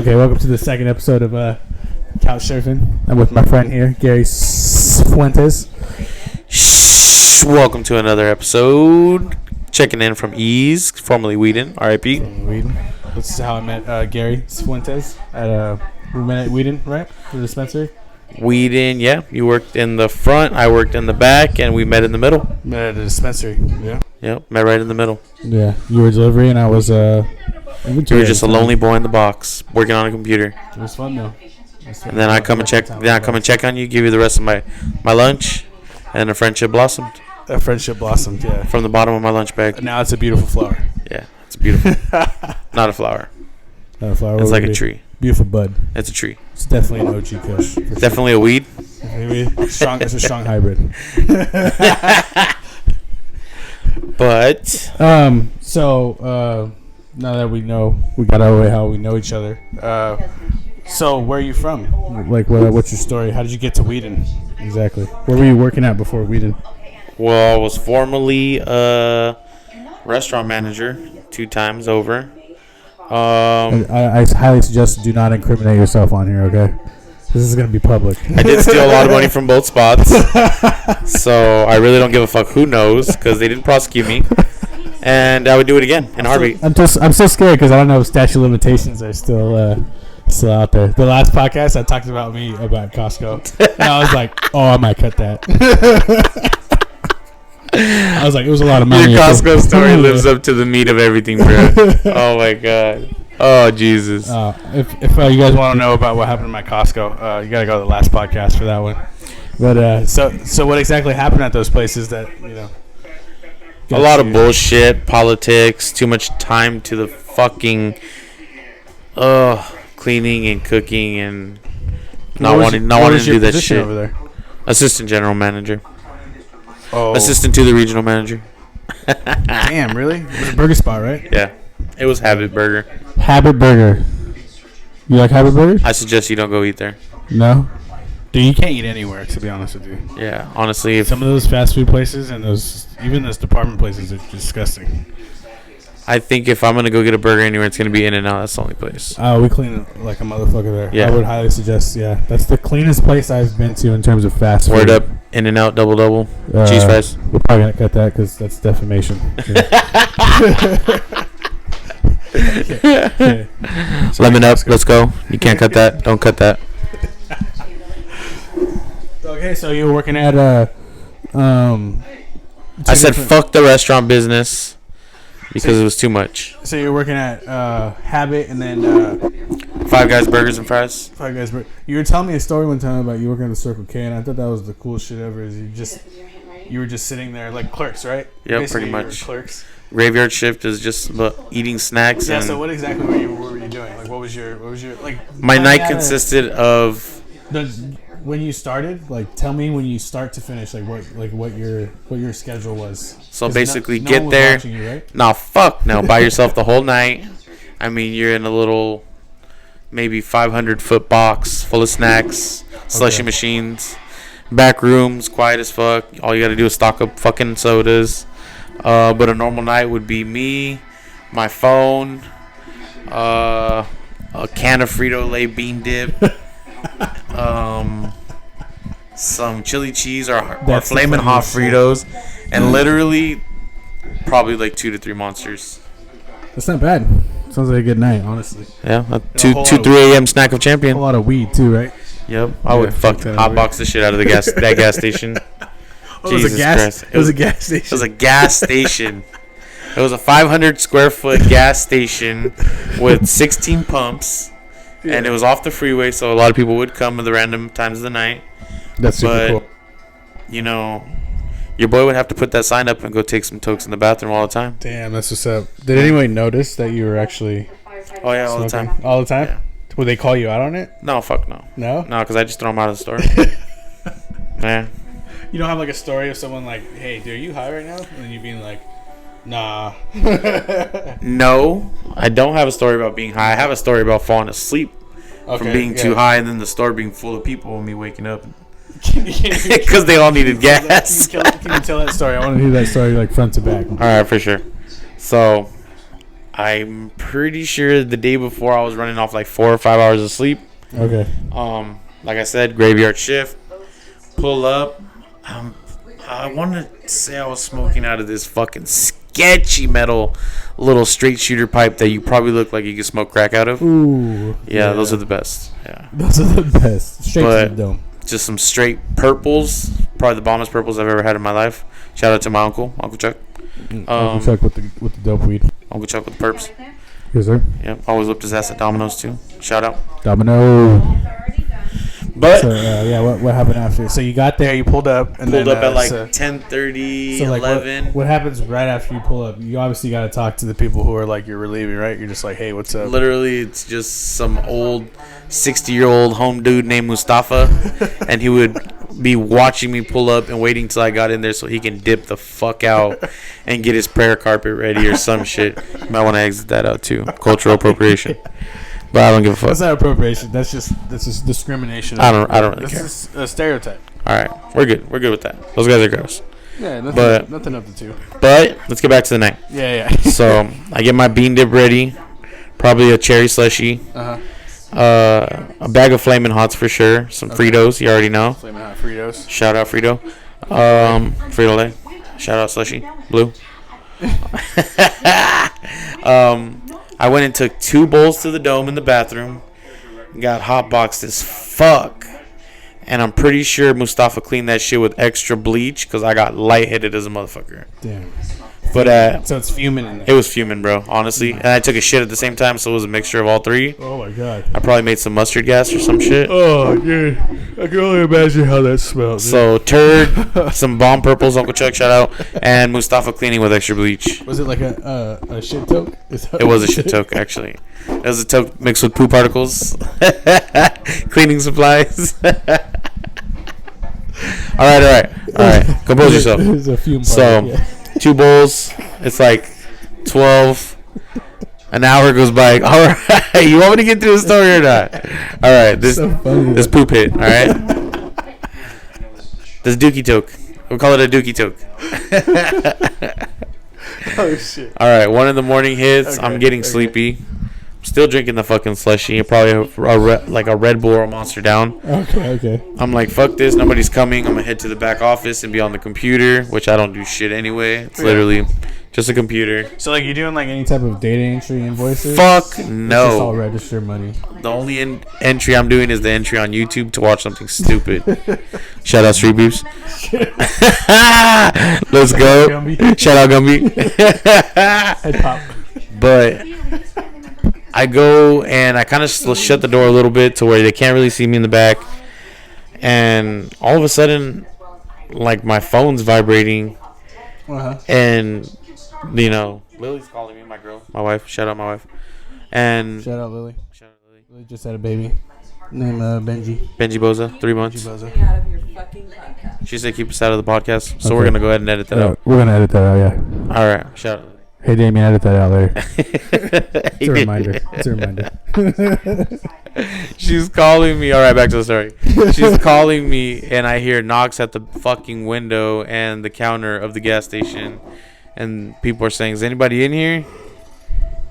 Okay, welcome to the second episode of Couch Surfing. I'm with my friend here, Gary Fuentes. Welcome to another episode. Checking in from Ease, formerly Whedon, RIP. Whedon. This is how I met Gary Fuentes we met at Whedon, right? The dispensary. Whedon, yeah. You worked in the front, I worked in the back, and we met in the middle. Met at the dispensary. Yeah. Yep, met right in the middle. Yeah. You were delivery, and I was You were just a lonely boy in the box, working on a computer. It was fun though. And then I come and check. Then I come and check on you, give you the rest of my lunch, and a friendship blossomed. That friendship blossomed, yeah. From the bottom of my lunch bag. Now it's a beautiful flower. Yeah, it's beautiful. Not a flower. Not a flower. It's like a tree. Beautiful bud. It's a tree. It's definitely an OG Kush. Definitely a weed. Strong. It's a strong hybrid. But so now that we got our way how we know each other. So where are you from? Like what's your story? How did you get to Whedon? Exactly. Where were you working at before Whedon? Well, I was formerly a restaurant manager 2 times over. I highly suggest do not incriminate yourself on here, okay? This is going to be public. I did steal a lot of money from both spots. So I really don't give a fuck who knows because they didn't prosecute me. And I would do it again in heartbeat. I'm so scared because I don't know if statute of limitations are still out there. The last podcast I talked about Costco. And I was like, oh, I might cut that. I was like, it was a lot of money. Your Costco story lives up to the meat of everything, bro. Oh my god. Oh Jesus. If you guys want to know about what happened to my Costco, you gotta go to the last podcast for that one. But so what exactly happened at those places that a lot of bullshit, politics, too much time to the fucking cleaning and cooking and not wanting to do that shit. Over there? Assistant general manager. Oh. Assistant to the regional manager. Damn, really? It was a burger spot, right? Yeah. It was Habit Burger. Habit Burger. You like Habit Burger? I suggest you don't go eat there. No? Dude, you can't eat anywhere, to be honest with you. Yeah, honestly. Some of those fast food places and even those department places are disgusting. I think if I'm going to go get a burger anywhere, it's going to be In-N-Out. That's the only place. We clean like a motherfucker there. Yeah. I would highly suggest, that's the cleanest place I've been to in terms of fast food. Word up. In-N-Out, double. Cheese fries. We're probably going to cut that because that's defamation. Lemon up. Let's go. You can't cut that. Don't cut that. Okay, so you were working at I said fuck the restaurant business because it was too much. So you're working at Habit and then Five Guys Burgers and Fries. Five Guys Burgers. You were telling me a story one time about you working at the Circle K, and I thought that was the coolest shit ever. Is you were just sitting there like clerks, right? Yep, Basically, pretty much. Clerks. Graveyard shift is just about eating snacks. Yeah. And So what exactly were you doing? Like, what was your like? my night consisted of. When you started, like, tell me when you start to finish, like what your schedule was. So basically, no get one was there. watching you, right? Nah, fuck no. By yourself the whole night. I mean, you're in a little, maybe 500-foot box full of snacks, slushy machines, back rooms, quiet as fuck. All you gotta do is stock up fucking sodas. But a normal night would be me, my phone, a can of Frito-Lay bean dip. Some chili cheese or flaming hot Fritos, and literally probably like 2 to 3 monsters. That's not bad. Sounds like a good night, honestly. Yeah, 3 a.m. snack of champion. A lot of weed too, right? Yep, I would fucking hotbox the shit out of the gas station. Jesus Christ. It was a gas station. It was a gas station. It was a 500 square foot gas station with 16 pumps. Yeah. And it was off the freeway, so a lot of people would come at the random times of the night. That's super cool. Your boy would have to put that sign up and go take some tokes in the bathroom all the time. Damn, that's what's up. Did anyone notice that you were actually Oh, yeah, all smoking? the time. All the time? Yeah. Would they call you out on it? No, fuck no. No? No, because I just throw them out of the store. Yeah. You don't have like a story of someone like, hey, dude, are you high right now? And then you being like, nah. No, I don't have a story about being high. I have a story about falling asleep from being too high, and then the store being full of people and me waking up. Because they all needed gas. Can you tell that story? I want to hear that story like front to back. All right, for sure. So I'm pretty sure the day before I was running off like 4 or 5 hours of sleep. Okay. Like I said, graveyard shift. Pull up. I want to say I was smoking out of this fucking sketchy metal little straight shooter pipe that you probably look like you could smoke crack out of. Ooh. Yeah, those are the best. Yeah. Those are the best. Straight to the dome. Just some straight purples. Probably the bombest purples I've ever had in my life. Shout out to my uncle Chuck. Uncle Chuck with the dope weed. Uncle Chuck with the perps. Yes, sir. Yep, always whipped his ass at Domino's too. Shout out. Domino. But So yeah, what happened after? So you got there, you pulled up, and pulled then, up at like so, 10:30, so like 11. what happens right after you pull up? You obviously got to talk to the people who are like you're relieving, right? You're just like, hey, what's up? Literally, it's just some old 60-year-old home dude named Mustafa, and he would be watching me pull up and waiting till I got in there so he can dip the fuck out and get his prayer carpet ready or some shit. You might want to exit that out too. Cultural appropriation. But I don't give a fuck. That's not appropriation. That's just discrimination. I don't really care. This is a stereotype. All right, we're good. We're good with that. Those guys are gross. Yeah, nothing up to two. But let's get back to the night. Yeah. So I get my bean dip ready, probably a cherry slushy, a bag of Flamin' Hots for sure, some Fritos. You already know. Flamin' Hot Fritos. Shout out Frito. Frito-Lay. Shout out Slushy. Blue. I went and took 2 bowls to the dome in the bathroom. Got hotboxed as fuck. And I'm pretty sure Mustafa cleaned that shit with extra bleach because I got lightheaded as a motherfucker. Damn. But so it's fuming in there. it was fuming, bro, honestly. And I took a shit at the same time, so it was a mixture of all 3. Oh my god. I probably made some mustard gas or some shit. Oh dude, I can only imagine how that smells. So turd, some bomb purples, Uncle Chuck, shout out, and Mustafa cleaning with extra bleach. Was it like a shit toke? It was a shit toke, actually. It was a toke mixed with poo particles. Cleaning supplies. All right. Compose yourself. There's a fume So, party, yeah. 2 bowls. It's like 12. An hour goes by. All right. You want me to get through the story or not? All right. This So funny, this poop hit. All right. This dookie toke. We'll call it a dookie toke. Oh shit. All right. 1 in the morning hits. Okay, I'm getting sleepy. Still drinking the fucking slushy. Probably like a Red Bull or a Monster down. Okay. I'm like, fuck this. Nobody's coming. I'm going to head to the back office and be on the computer, which I don't do shit anyway. It's literally just a computer. So like you doing like any type of data entry invoices? Fuck It's just all no. register money. The only entry I'm doing is the entry on YouTube to watch something stupid. Shout out Street Beefs. Let's go. Gumby. Shout out Gumby. Head pop. But I go and I kind of shut the door a little bit to where they can't really see me in the back. And all of a sudden, like my phone's vibrating. And, Lily's calling me, my girl, my wife. Shout out my wife. And Shout out Lily. Lily just had a baby. Named Benji. Benji Boza, 3 months. Bozo. Out of your fucking podcast. She said keep us out of the podcast. So Okay. we're going to go ahead and edit that out. We're gonna edit that out, yeah. All right. Shout out. Hey Damien, edit that out later. It's It's a reminder. She's calling me. All right, back to the story. She's calling me, and I hear knocks at the fucking window and the counter of the gas station. And people are saying, is anybody in here?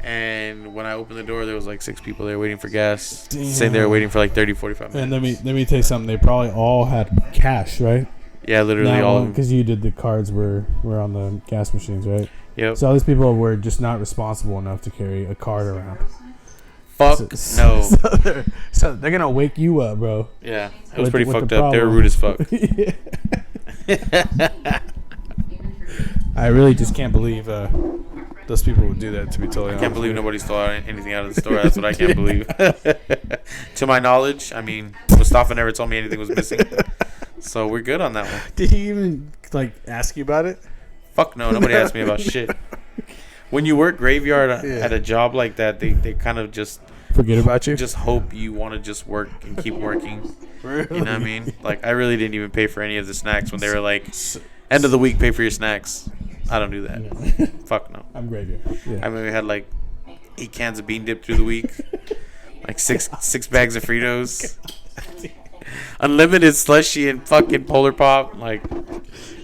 And when I opened the door, there was like 6 people there waiting for gas. Damn. Saying they were waiting for like 30, 45 minutes. And let me tell you something. They probably all had cash, right? Yeah, literally all of them. Because you did the cards were on the gas machines, right? Yep. So all these people were just not responsible enough to carry a card around. Fuck no. So they're gonna wake you up, bro. Yeah, it was With- pretty with fucked the up. They were problem. rude as fuck. I really just can't believe those people would do that. To be totally I honest, can't believe nobody stole anything out of the store. That's what I can't believe. To my knowledge, I mean, Mustafa never told me anything was missing. So we're good on that one. Did he even ask you about it? Fuck no, nobody asked me about shit. When you work graveyard at a job like that, they kind of just Forget about you. just hope you want to just work and keep working. Really? You know what I mean? Like, I really didn't even pay for any of the snacks when they were like, end of the week, pay for your snacks. I don't do that. Fuck no. I'm graveyard. Yeah. I mean, we had like 8 cans of bean dip through the week, like six bags of Fritos, unlimited slushy and fucking Polar Pop. Like,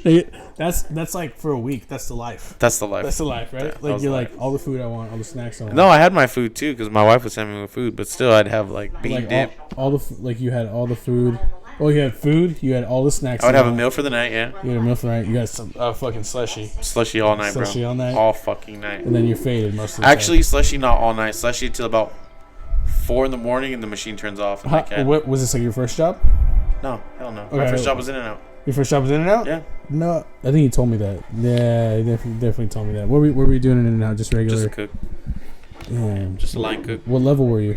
They That's like for a week. That's the life. That's the life. That's the life, right? That Like was you're the like life. all the food I want, all the snacks I want. No, I had my food too because my wife would send me with food, but still, I'd have like bean like dip. all the like you had all the food. Oh, you had food. You had all the snacks. I would you have a want. meal for the night, yeah. You had a meal for the night. You got some fucking slushy, Slushy all night, Slushy bro. all night? All fucking night. and then you're faded most of the Actually, slushy not all night. Slushy till about 4 a.m. and the machine turns off. And I time. can't. What was this like your first job? No, hell no. My Okay. first job was In and Out. Your first job was In and Out? Yeah, No, I think you told me that. Yeah, you definitely told me that. What were you doing in and out? Just regular. just a cook, Damn. just a line cook. What level were you?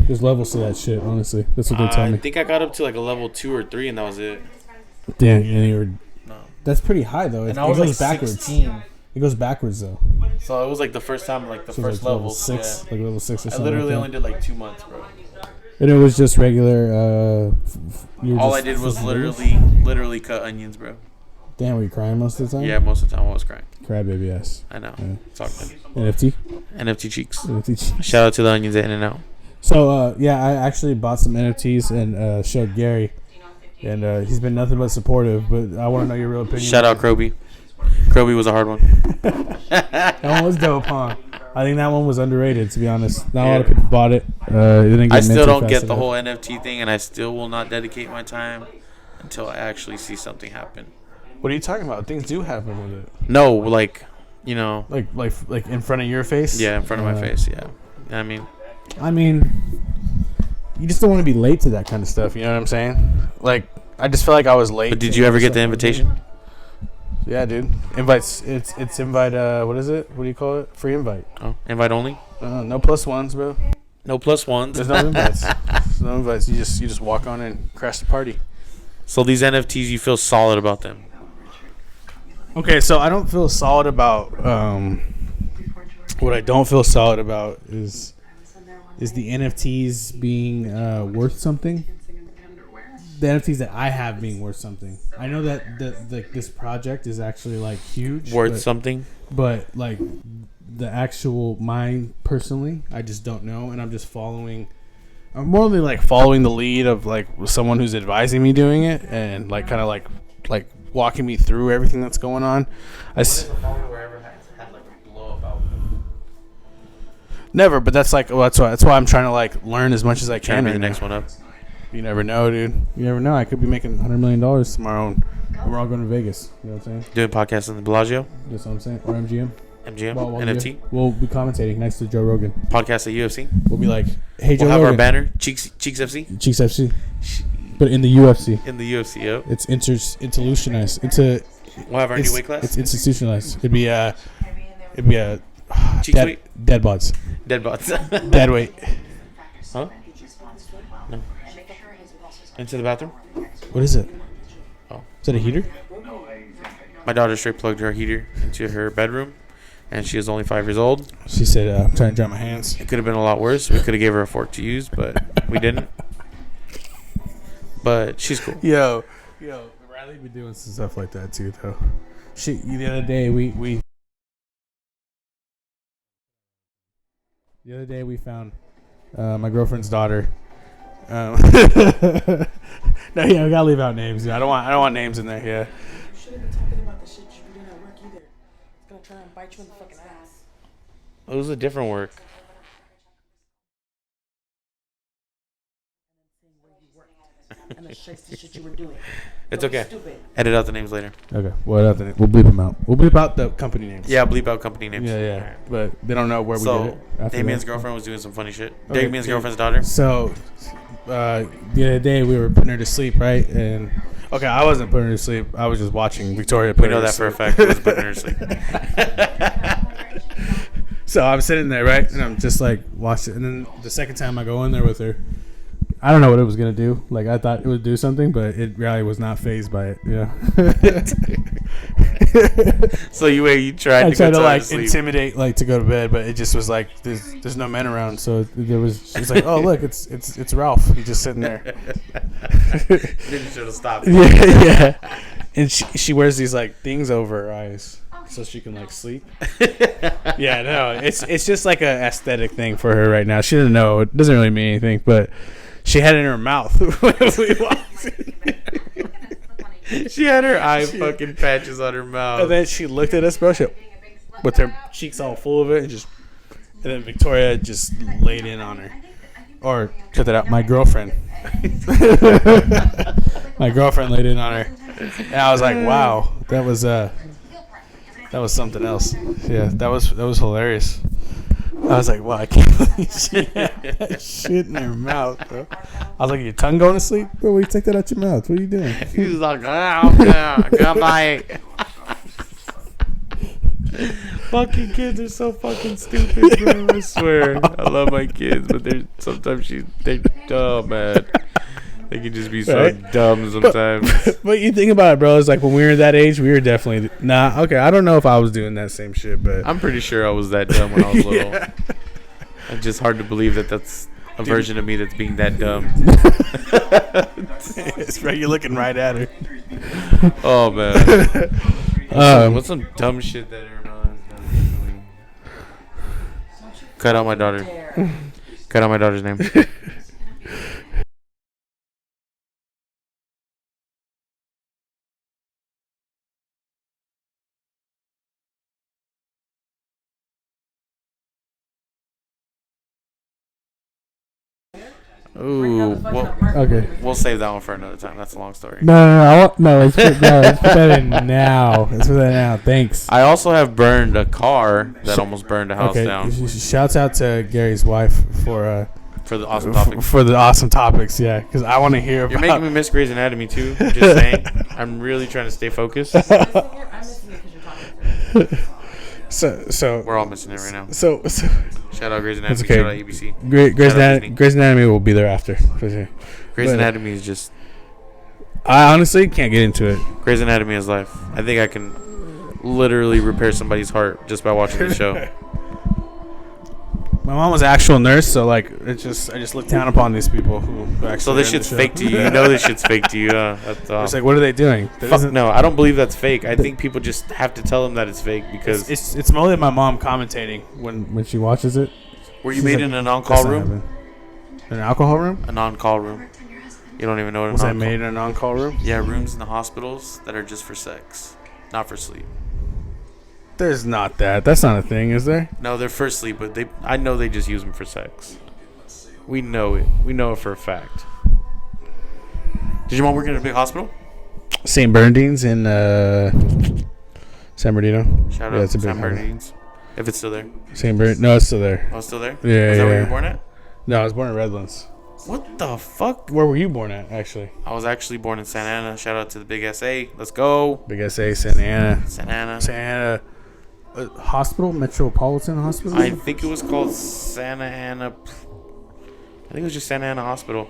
There's levels to that shit. Honestly, that's what they told I me. think I got up to like a level 2 or 3, and that was it. Damn, and you were. No, That's pretty high though. It and I was goes like backwards. 16. It goes backwards though. So it was like the first time, like the So first it's like level. 6, like level 6 or I something. literally like only did like 2 months, bro. that. And it was just regular. You were All just I did was flipping literally cut onions, bro. burgers? Damn, were you crying most of the time? Yeah, most of the time I was crying. Crybaby ass. I know. Yeah. It's all good. NFT. NFT cheeks. NFT. Shout out to the onions at In and Out. So yeah, I actually bought some NFTs and showed Gary, and he's been nothing but supportive. But I want to know your real opinion. Shout out Kroby. Kroby was a hard one. That one was dope, huh? I think that one was underrated, to be honest. Not a lot of Yeah. people bought it. It didn't get I still minted don't fast get the enough. whole NFT thing, and I still will not dedicate my time until I actually see something happen. What are you talking about? Things do happen with it. No, like, you know, Like in front of your face. yeah, in front of my face, yeah. I mean, I mean, you just don't want to be late to that kind of stuff. You know what I'm saying? Like, I just feel like I was late. but did to you ever get stuff the like invitation? that. Yeah, dude. Invites. It's invite. What is it? What do you call it? Free invite. Oh, invite only? No plus ones, bro. No plus ones. There's no invites. There's no invites. You just walk on and crash the party. So these NFTs, you feel solid about them? Okay, so I don't feel solid about. What I don't feel solid about is the NFTs being worth something. The NFTs that I have being worth something. I know that this project is actually like huge, Worth but, something? but like the actual mine personally, I just don't know, and I'm just following. I'm more only like following the lead of like someone who's advising me doing it, and like kind of like walking me through everything that's going on. Never, but that's like that's why I'm trying to like learn as much as I Trying can. to be the right now. next one up. You never know, dude. You never know. I could be making $100 million tomorrow, and we're all going to Vegas. You know what I'm saying? Doing podcasts in the Bellagio, That's what I'm saying. Or MGM. MGM, Well, NFT, We'll be commentating next to Joe Rogan. podcast at UFC. We'll be like, hey, Joe We'll have Rogan. our banner, Cheeks FC, Cheeks FC. But in the UFC. in the UFC. Yep. It's institutionalized. We'll have our new weight class. It's institutionalized. It'd be a Cheeks weight, dead bots. dead bots. Dead weight. Huh? No. Into the bathroom. What is it? Oh. Is that a heater? My daughter straight plugged her heater into her bedroom, and she is only 5 years old. She said, I'm trying to dry my hands. It could have been a lot worse. We could have gave her a fork to use, but we didn't. But she's cool. Yo, Riley be doing some stuff like that too, though. The other day we found my girlfriend's daughter. No, yeah, we gotta leave out names. I don't want names in there. Yeah. You shouldn't be talking about the shit you be doing at work either. It's gonna try and bite you in the fucking ass. It was a different work. And the shitty shit you were doing. It's Don't be okay. Stupid. Edit out the names later. Okay. We'll bleep them out. We'll bleep out the company names. Yeah, bleep out company names. Yeah. But they don't know where we did So, it. after Damien's that. girlfriend was doing some funny shit. Okay. Damien's girlfriend's daughter. So, the other day we were putting her to sleep, right? And okay, I wasn't putting her to sleep. I was just watching Victoria. We know that for a fact. It was putting her to sleep. So I'm sitting there, right, and I'm just like watching. And then the second time I go in there with her, I don't know what it was gonna do. Like I thought it would do something, but it really was not phased by it. Yeah. So you tried I to tried go to like sleep. intimidate, like to go to bed, but it just was like there's no men around, so there was. She's like, oh look, it's Ralph. He's just sitting there. Then you should have stopped. Yeah. And she wears these like things over her eyes so she can like sleep. Yeah, no, it's just like a aesthetic thing for her right now. She doesn't know. It doesn't really mean anything, but she had it in her mouth when we walked in. She had her eye fucking patches on her mouth. And then she looked at us, bro, with her cheeks all full of it, and then Victoria just laid in on her. Or, cut that out, my girlfriend. My girlfriend laid in on her. And I was like, wow, that was something else. Yeah, that was hilarious. I was like, wow, I can't believe she had that shit in her mouth, bro. I was like, your tongue going to sleep? Bro, you take that out your mouth. What are you doing? He was like, oh, good night. Fucking kids are so fucking stupid, bro. I swear. I love my kids, but sometimes they're dumb, man. They can just be so dumb sometimes. But you think about it, bro. It's like when we were that age, we were definitely okay. I don't know if I was doing that same shit, but I'm pretty sure I was that dumb when I was little. It's just hard to believe that that's a version of me that's being that dumb. It's right. You're looking right at her. Oh man. What's some dumb shit that everyone has done? Cut out my daughter. Cut out my daughter's name. Ooh, Okay. we'll save that one for another time. That's a long story. No. Let's put that in now. Let's put that in now. Thanks. I also have burned a car that almost burned a house down. Shouts out to Gary's wife for the awesome topics. For the awesome topics, yeah. Because I want to hear. You're making me miss Grey's Anatomy too. Just saying. I'm really trying to stay focused. I'm missing it because you're talking. So We're all missing it right now. So Shout out Grey's Anatomy. It's okay. Shout out ABC. Grey's Anatomy will be there after. For sure. Grey's Anatomy is just. I honestly can't get into it. Grey's Anatomy is life. I think I can literally repair somebody's heart just by watching the show. My mom was an actual nurse, so like I just look down upon these people who actually. So this shit's fake to you. You know this shit's fake to you. That's It's like, what are they doing? Fuck no, I don't believe that's fake. I think people just have to tell them that it's fake because. It's mostly my mom commentating when she watches it. Were you made in an on-call room? An alcohol room? An on-call room. You don't even know what an Was I on-call. made in an on-call room? Yeah, rooms in the hospitals that are just for sex, not for sleep. There's not that. That's not a thing, is there? No, they're for sleep, but I know they just use them for sex. We know it. We know it for a fact. Did your mom work in a big hospital? St. Bernardine's in San Bernardino. Shout Yeah, out it's a to big San Bernardine's. If it's still there. St. Bernardino. No, it's still there. Oh, it's still there? Yeah, Is that where you yeah. were born at? No, I was born in Redlands. What the fuck? Where were you born at, actually? I was actually born in Santa Ana. Shout out to the big SA. Let's go. Big SA, Santa Ana. Santa Ana. Santa Ana Hospital? Metropolitan Hospital? I think it was called Santa Ana. I think it was just Santa Ana Hospital.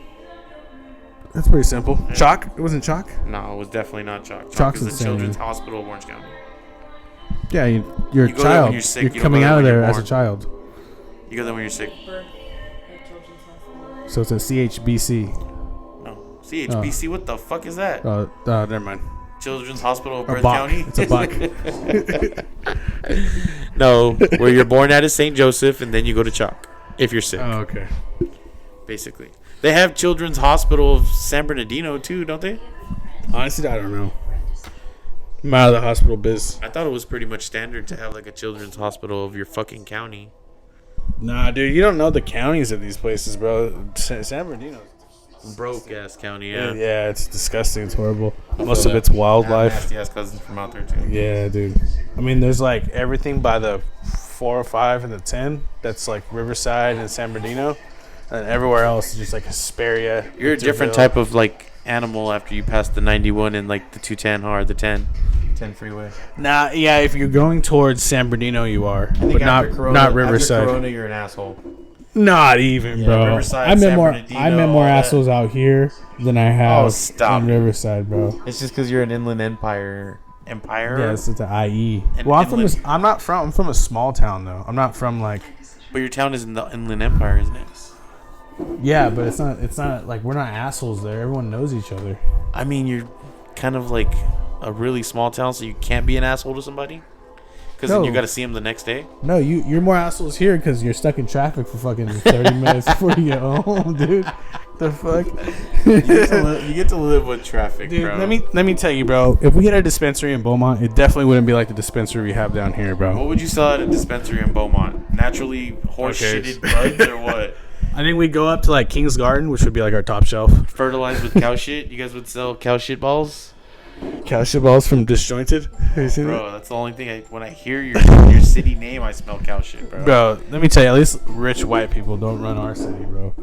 That's pretty simple. Yeah. Chalk? It wasn't Chalk? No, it was definitely not Chalk. Chalk's is the Children's Hospital of Orange County. Yeah, you're You a go there when child. you're sick, You're you don't coming go there out of when you're there as a born. child. You go there when you're sick. So it's a CHBC. No. CHBC, what the fuck is that? Never mind. Children's Hospital of Or Perth Buck. County? It's a buck. No, where you're born at is St. Joseph, and then you go to Chalk if you're sick. Oh, okay. Basically. They have Children's Hospital of San Bernardino, too, don't they? Honestly, I don't know. I'm out of the hospital biz. I thought it was pretty much standard to have, like, a children's hospital of your fucking county. Nah, dude, you don't know the counties of these places, bro. San Bernardino. Broke-ass county, yeah. Yeah, it's disgusting. It's horrible. Most of it's wildlife. Nasty-ass cousins from out there, too. Yeah, dude. I mean, there's like everything by the 405 and the 10. That's like Riverside and San Bernardino. And everywhere else is just like Hesperia. You're a different type of, like, animal after you pass the 91 and, like, the 210 or the 10 freeway. Nah, yeah, if you're going towards San Bernardino, you are. But not Riverside. After Corona, you're an asshole. Not even, Yeah, bro. Riverside, I met San more. Bernardino, I met more all that. assholes out here than I have stop in it. Riverside, bro. It's just because you're an inland empire. Yes, it's an IE. An Well, inland. I'm from a small town though. I'm not from like. But your town is in the inland empire, isn't it? Yeah, but it's not. It's not like we're not assholes there. Everyone knows each other. I mean, you're kind of like a really small town, so you can't be an asshole to somebody. Because then No. you got to see them the next day. No, you're more assholes here because you're stuck in traffic for fucking 30 minutes before you get home, dude. The fuck? You get to live with traffic, Dude, bro. let me tell you, bro. If we had a dispensary in Beaumont, it definitely wouldn't be like the dispensary we have down here, What bro. would you sell at a dispensary in Beaumont? Naturally horse Okay. shitted buds or what? I think we'd go up to like King's Garden, which would be like our top shelf. Fertilized with cow shit? You guys would sell cow shit balls? Cashew balls from Disjointed. Have you seen Bro, that's the only thing. When I hear your city name, I smell cow shit, bro. it? Bro, let me tell you, at least rich white people don't run our city, bro.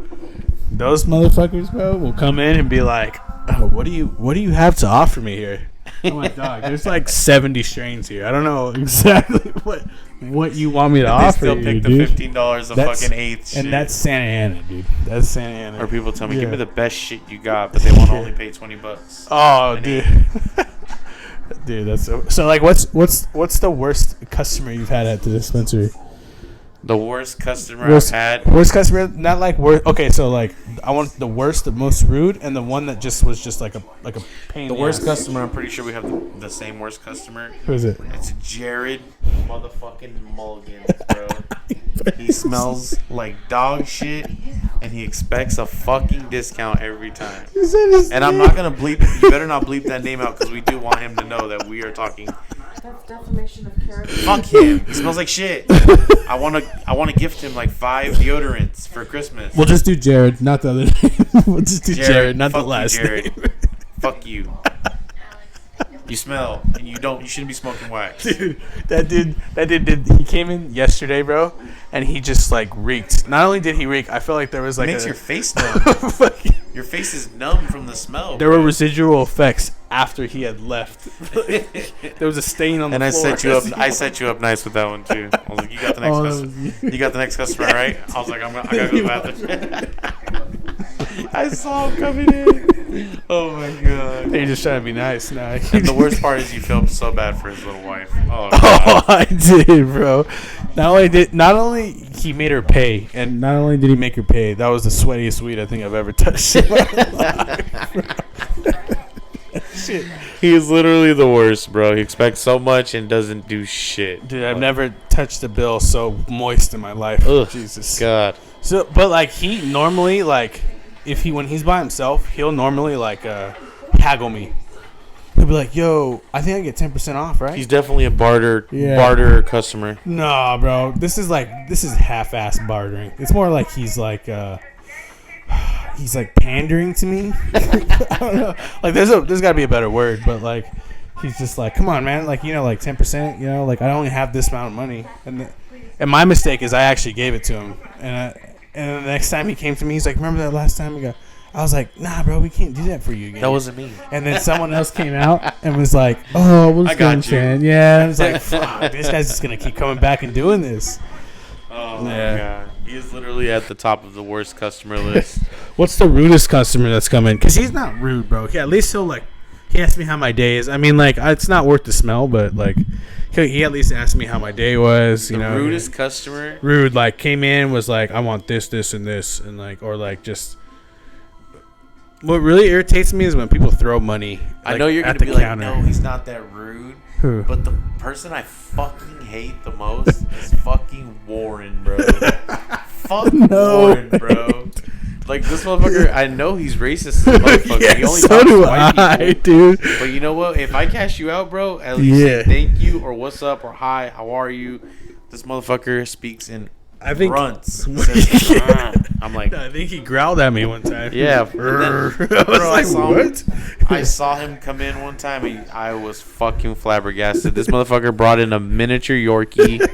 Those motherfuckers, bro, will come in and be like, oh, what do you have to offer me here? I'm like, dog, there's like 70 strains here. I don't know exactly what you want me to They offer still you, pick the dude. $15 a That's- fucking eighth shit. And that's Santa Ana, dude. That's Santa Ana. Or people tell me, give Yeah. me the best shit you got, but they want to only pay $20. Oh, An dude. Dude, that's so like what's the worst customer you've had at the dispensary? The worst customer Worst- I've had. Worst customer, not like worst. Okay, so like I want the worst, the most rude, and the one that just was just like a pain. The in worst ass. customer, I'm pretty sure we have the same worst customer. Who is it? It's Jared motherfucking Mulligans, bro. He smells like dog shit, and he expects a fucking discount every time. You said his And I'm name. not gonna bleep. You better not bleep that name out because we do want him to know that we are talking. Defamation of character. Fuck him. He smells like shit. I wanna gift him like 5 deodorants for Christmas. We'll just do Jared, not the other name. We'll just do Jared, not the fuck you, last Jared. name. Fuck you. You smell, and you shouldn't be smoking wax. Dude, that dude, he came in yesterday, bro, and he just like reeked. Not only did he reek, I felt like there was It like makes a, your face numb. fucking- Your face is numb from the smell. there were residual effects after he had left. There was a stain on And the I floor. set you up. I set you up nice with that one too. I was like, you got the next Oh, that customer. was you. You got the next customer, right? I was like, I gotta go to the bathroom. I saw him coming in. Oh my god. You're just trying to be nice now. And the worst part is you felt so bad for his little wife. Oh Oh, god. I did, bro. Not only he made her pay, and not only did he make her pay, that was the sweatiest weed I think I've ever touched in my life, bro. Shit. He's literally the worst, bro. He expects so much and doesn't do shit. Dude, I've never touched a bill so moist in my life. Ugh, Jesus. God. So, but like he normally like, when he's by himself, he'll normally like haggle me. He'll be like, "Yo, I think I get 10% off, right?" He's definitely a barter Yeah. customer. Nah, bro. This is half-ass bartering. It's more like he's like pandering to me. I don't know. Like there's got to be a better word, but like he's just like, "Come on, man. Like, like 10%, like I only have this amount of money." And my mistake is I actually gave it to him. And the next time he came to me, he's like, "Remember that last time we got?" I was like, "Nah, bro, we can't do that for you again." That wasn't me. And then someone else came out and was like, "Oh, what's I got going you. Shan?" Yeah, and I was like, "Fuck, this guy's just gonna keep coming back and doing this." Oh Yeah. my god. He is literally at the top of the worst customer list. What's the rudest customer that's coming? Because he's not rude, bro. At least he asked me how my day is. I mean, like, it's not worth the smell, but like, he at least asked me how my day was. The rudest customer. rude, like, came in, was like, "I want this, this, and this," and like, or like just. What really irritates me is when people throw money. I like, know you're at gonna the be counter. like, no, he's not that rude. Who? But the person I fucking hate the most is fucking Warren, bro. Fuck No. Warren, bro. Like, this motherfucker, I know he's racist as a motherfucker. Yeah, He only so talks do to white I, people. dude. But you know what? If I cash you out, bro, at least Yeah. say thank you or what's up or hi, how are you? This motherfucker speaks in I think. grunts. Says, "Ah." I'm like, I think he growled at me one time. yeah. I And was then, bro, like, "What?" I saw him come in one time and I was fucking flabbergasted. This motherfucker brought in a miniature Yorkie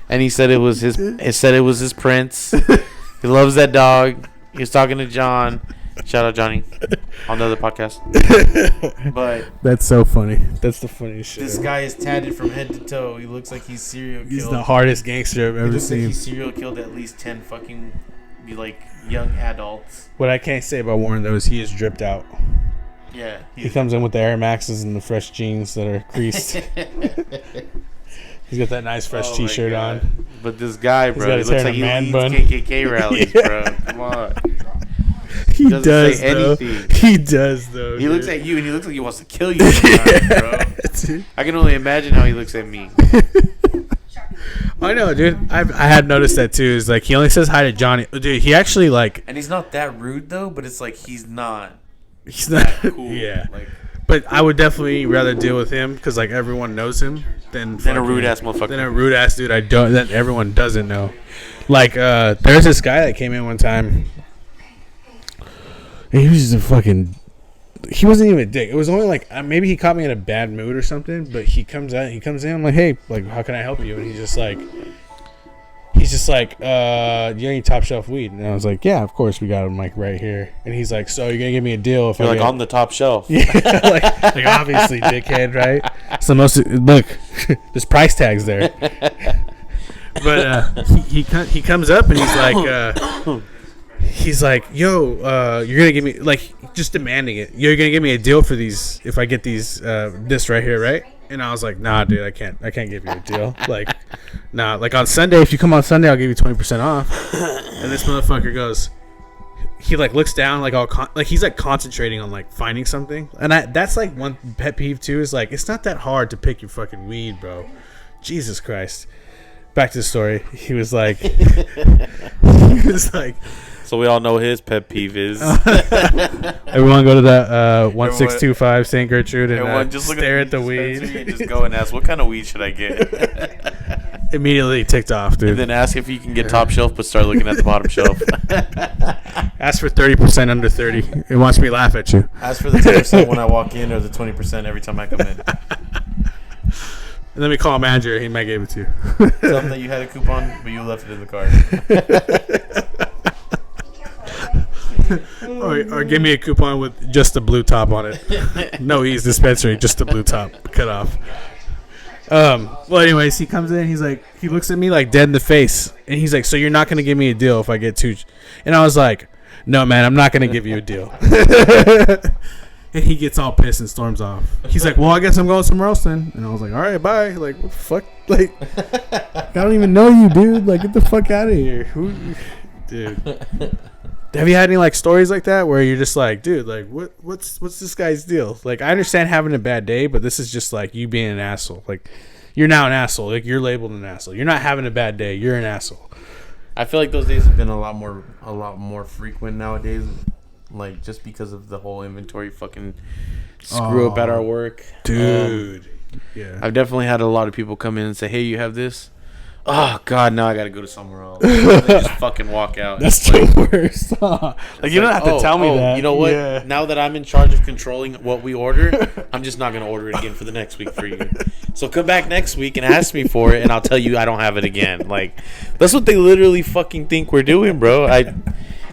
and he said it was his prince. He loves that dog. He was talking to John. Shout out Johnny on the other podcast. But That's so funny. That's the funniest shit. this ever. guy is tatted from head to toe. He looks like he's serial killed. He's the hardest gangster I've He ever looks like seen. he's serial killed at least 10 fucking young adults. What I can't say about Warren though is he is dripped out. Yeah. He comes in with the Air Maxes and the fresh jeans that are creased. He's got that nice fresh Oh my T-shirt God. on. But this guy, He's bro, got he his looks hair like in a he man leads bun. KKK rallies, Yeah. bro. Come on. He doesn't does say though. anything. He does though. He looks dude. at you and he looks like he wants to kill you sometimes, bro. Dude. I can only imagine how he looks at me. I know, dude. I had noticed that too. Is like he only says hi to Johnny. Dude, he actually like. And he's not that rude though, but it's like he's not He's not cool. Yeah. Like, But I would definitely rather deal with him because like everyone knows him than a rude ass motherfucker. Than a rude ass dude that everyone doesn't know. Like there's this guy that came in one time. And he was just a fucking. He wasn't even a dick. It was only like maybe he caught me in a bad mood or something. But he comes in. I'm like, hey, like, how can I help you? And he's just like, you need top shelf weed? And I was like, yeah, of course, we got him like right here. And he's like, so you're gonna give me a deal if you're I like get... on the top shelf. Yeah, like obviously, dickhead, right? So look, there's price tags there. But he comes up and he's like, yo, you're gonna give me like just demanding it. You're gonna give me a deal for these if I get these this right here, right? And I was like, nah, dude, I can't give you a deal. Like, nah, like on Sunday, if you come on Sunday, I'll give you 20% off. And this motherfucker goes, he like looks down, like like he's like concentrating on like finding something. And that's like one pet peeve too, is like, it's not that hard to pick your fucking weed, bro. Jesus Christ. Back to the story. He was like, So we all know his pet peeve is. Everyone go to that 1625 St. Gertrude and just stare at the weed. And just go and ask, what kind of weed should I get? Immediately ticked off, dude. And then ask if you can get top shelf, but start looking at the bottom shelf. Ask for 30% under 30. It wants me to laugh at you. Ask for the 10% when I walk in or the 20% every time I come in. And then we call a manager. He might give it to you. Tell them that you had a coupon, but you left it in the car. or give me a coupon with just the blue top on it. No Ease dispensary, just the blue top cut off. Well, anyways, he comes in. He's like, he looks at me like dead in the face, and he's like, "So you're not gonna give me a deal if I get two?" And I was like, "No, man, I'm not gonna give you a deal." And he gets all pissed and storms off. He's like, "Well, I guess I'm going somewhere else then." And I was like, "All right, bye." Like, what the fuck? Like, I don't even know you, dude. Like, get the fuck out of here. Dude. Have you had any like stories like that where you're just like, dude, like what's this guy's deal? Like, I understand having a bad day, but this is just like you being an asshole. Like, you're now an asshole. Like, you're labeled an asshole. You're not having a bad day. You're an asshole. I feel like those days have been a lot more frequent nowadays. Like, just because of the whole inventory fucking screw up at our work. Dude. Yeah. I've definitely had a lot of people come in and say, hey, you have this? Oh, God, now I got to go to somewhere else. They just fucking walk out. That's like, the worst. Like, you don't have to tell me that. You know what? Yeah. Now that I'm in charge of controlling what we order, I'm just not going to order it again for the next week for you. So come back next week and ask me for it, and I'll tell you I don't have it again. Like, that's what they literally fucking think we're doing, bro.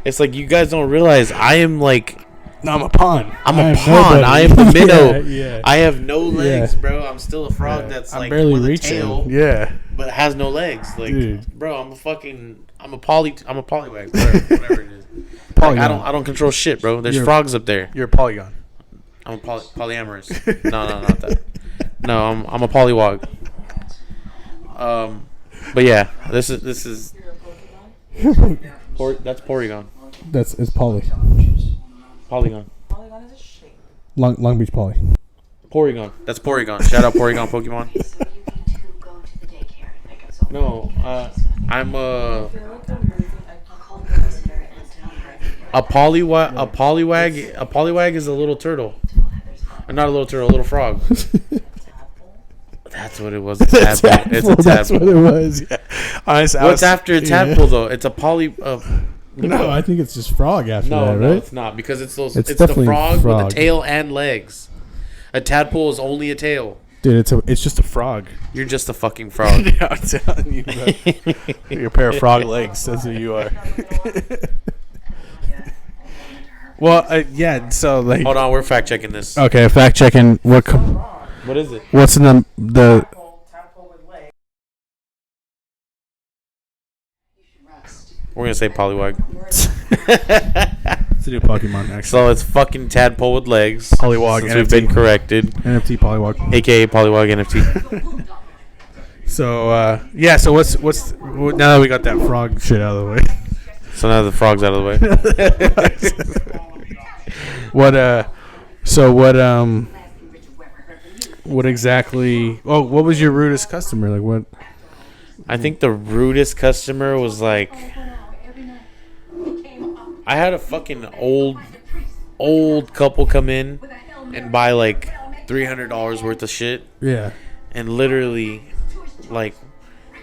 It's like, you guys don't realize I am like... No, I'm a pawn. I'm a pawn. I am the minnow. Yeah. I have no legs, bro. I'm still a frog that's I'm like barely with reaching. a tail, but has no legs. Like, dude. Bro, I'm a polywag, whatever it is. Polygon. Like, I don't control shit, bro. There's frogs up there. You're a polygon. I'm a polyamorous. No, not that. No, I'm a polywog. But yeah, this is that's Porygon. It's poly. Polygon. Polygon is a shape. Long Beach Poly. Porygon. That's Porygon. Shout out Porygon Pokemon. No, I'm a polywag. A polywag is a little turtle. Not a little turtle, a little frog. That's what it was. A tadpole. It's a tadpole. That's what it was. Yeah. What's after a tadpole though? It's a poly. No, I think it's just frog after that, right? No, it's not, because it's those. It's the definitely frog with a tail and legs. A tadpole is only a tail. Dude, it's just a frog. You're just a fucking frog. Yeah, I'm telling you, bro. You're a pair of frog legs. That's who you are. Well, yeah. So like, hold on, we're fact checking this. Okay, fact checking. What is it? What's in the? We're gonna say polywag. It's a new Pokemon, actually. So it's fucking tadpole with legs. Polywog since NFT. We've been corrected. NFT Polywog. AKA Polywog NFT. So yeah. So what's now that we got that frog shit out of the way? So now the frog's out of the way. What exactly? Oh, what was your rudest customer? Like what? I think the rudest customer was like, I had a fucking old old couple come in and buy like $300 worth of shit, Yeah. and literally, like,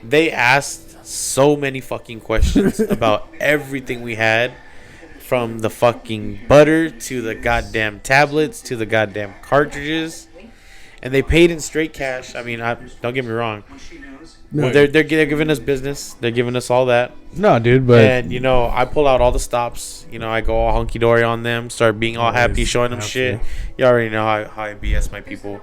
they asked so many fucking questions about everything we had, from the fucking butter to the goddamn tablets to the goddamn cartridges, and they paid in straight cash. I mean, don't get me wrong. No, Well, they're giving us business. They're giving us all that. no, dude, but And, you know, I pull out all the stops. You know, I go all hunky-dory on them, start being all happy, showing them shit. You already know how I BS my people.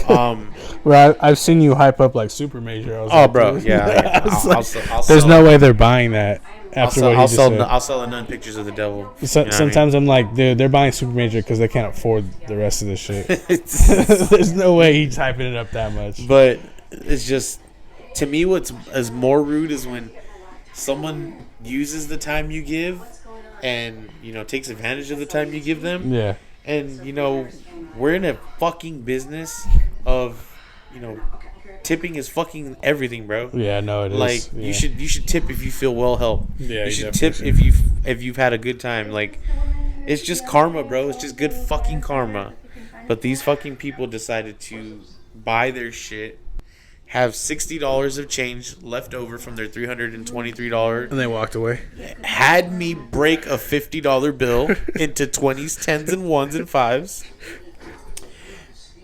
well, I've seen you hype up like Super Major. I was Oh, like, bro, dude. yeah. I was I'll like, sell- there's no way they're buying that after what he I'll just sell said. I'll sell the nun pictures of the devil. You know what I mean? Sometimes I'm like, dude, they're buying Super Major because they can't afford the rest of this shit. There's no way he's hyping it up that much. But it's just, to me, what's is more rude is when someone uses the time you give and, you know, takes advantage of the time you give them. Yeah. And, you know, we're in a fucking business of, you know, tipping is fucking everything, bro. Yeah, no, it is. Like, Yeah. you should tip if you feel well helped. Yeah, you should definitely tip should. if you've had a good time. Like, it's just karma, bro. It's just good fucking karma. But these fucking people decided to buy their shit, have $60 of change left over from their $323, And they walked away. had me break a $50 bill into 20s, 10s, and 1s and 5s,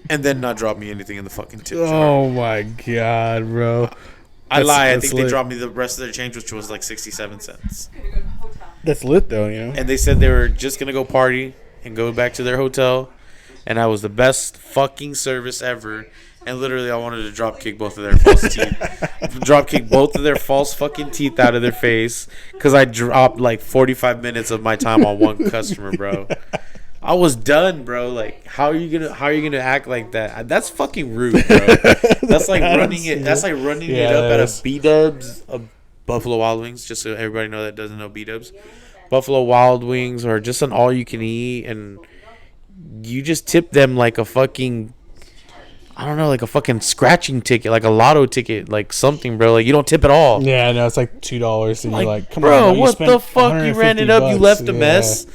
and then not drop me anything in the fucking tip jar. Oh my god, bro. I lie. I that's think they lit. dropped me the rest of their change, which was like 67 cents. That's lit though, you know. And they said they were just gonna go party and go back to their hotel, and I was the best fucking service ever. And literally, I wanted to drop kick both of their false teeth, drop kick both of their false fucking teeth out of their face, because I dropped like 45 minutes of my time on one customer, bro. I was done, bro. Like, how are you gonna act like that? That's fucking rude, bro. That's like running it. That's like running it up at a B-Dubs, a Buffalo Wild Wings. Just so everybody know that doesn't know B-Dubs, Buffalo Wild Wings, or just an all you can eat, and you just tip them like a fucking, I don't know, like a fucking scratching ticket, like a lotto ticket, like something, bro. Like, you don't tip at all. Yeah, no, it's like $2, and you're like, come bro, on, what the fuck? You ran it up. You left a mess.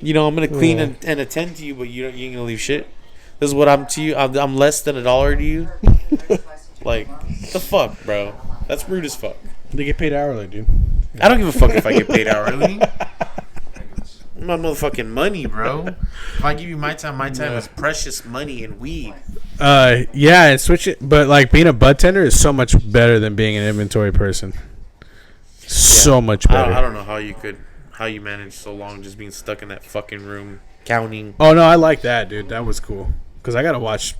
You know, I'm gonna clean Yeah. and attend to you, but you ain't gonna leave shit. This is what I'm to you. I'm less than $1 to you. Like, the fuck, bro? That's rude as fuck. They get paid hourly, dude. I don't give a fuck if I get paid hourly. My motherfucking money, bro. If I give you my time is precious money and weed. Yeah, and switch it, but like being a bud tender is so much better than being an inventory person. So much better. I don't know how you managed so long just being stuck in that fucking room counting. Oh no, I like that, dude. That was cool. Cause I gotta watch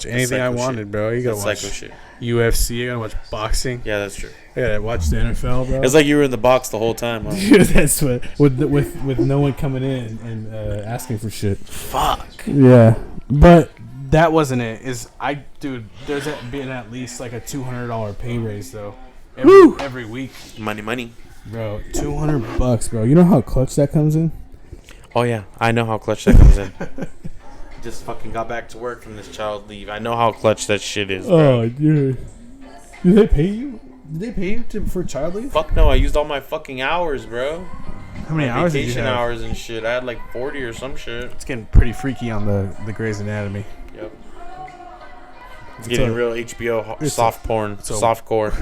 anything I psycho wanted, shit. bro. You gotta That's watch psycho shit. UFC. I gotta watch boxing. Yeah, that's true. I gotta watch the NFL, bro. It's like you were in the box the whole time, huh? Dude, that's what with no one coming in and asking for shit. Fuck. Yeah, but that wasn't it. Dude? There's been at least like a $200 pay raise though. Every week, Money. bro. $200, bro. You know how clutch that comes in? Oh yeah, I know how clutch that comes in. Just fucking got back to work from this child leave. I know how clutch that shit is, bro. Oh, dude. Did they pay you? Did they pay you for child leave? Fuck no, I used all my fucking hours, bro. How many hours did you Vacation have? hours and shit. I had like 40 or some shit. It's getting pretty freaky on the Grey's Anatomy. Yep. It's getting real HBO soft porn, soft core.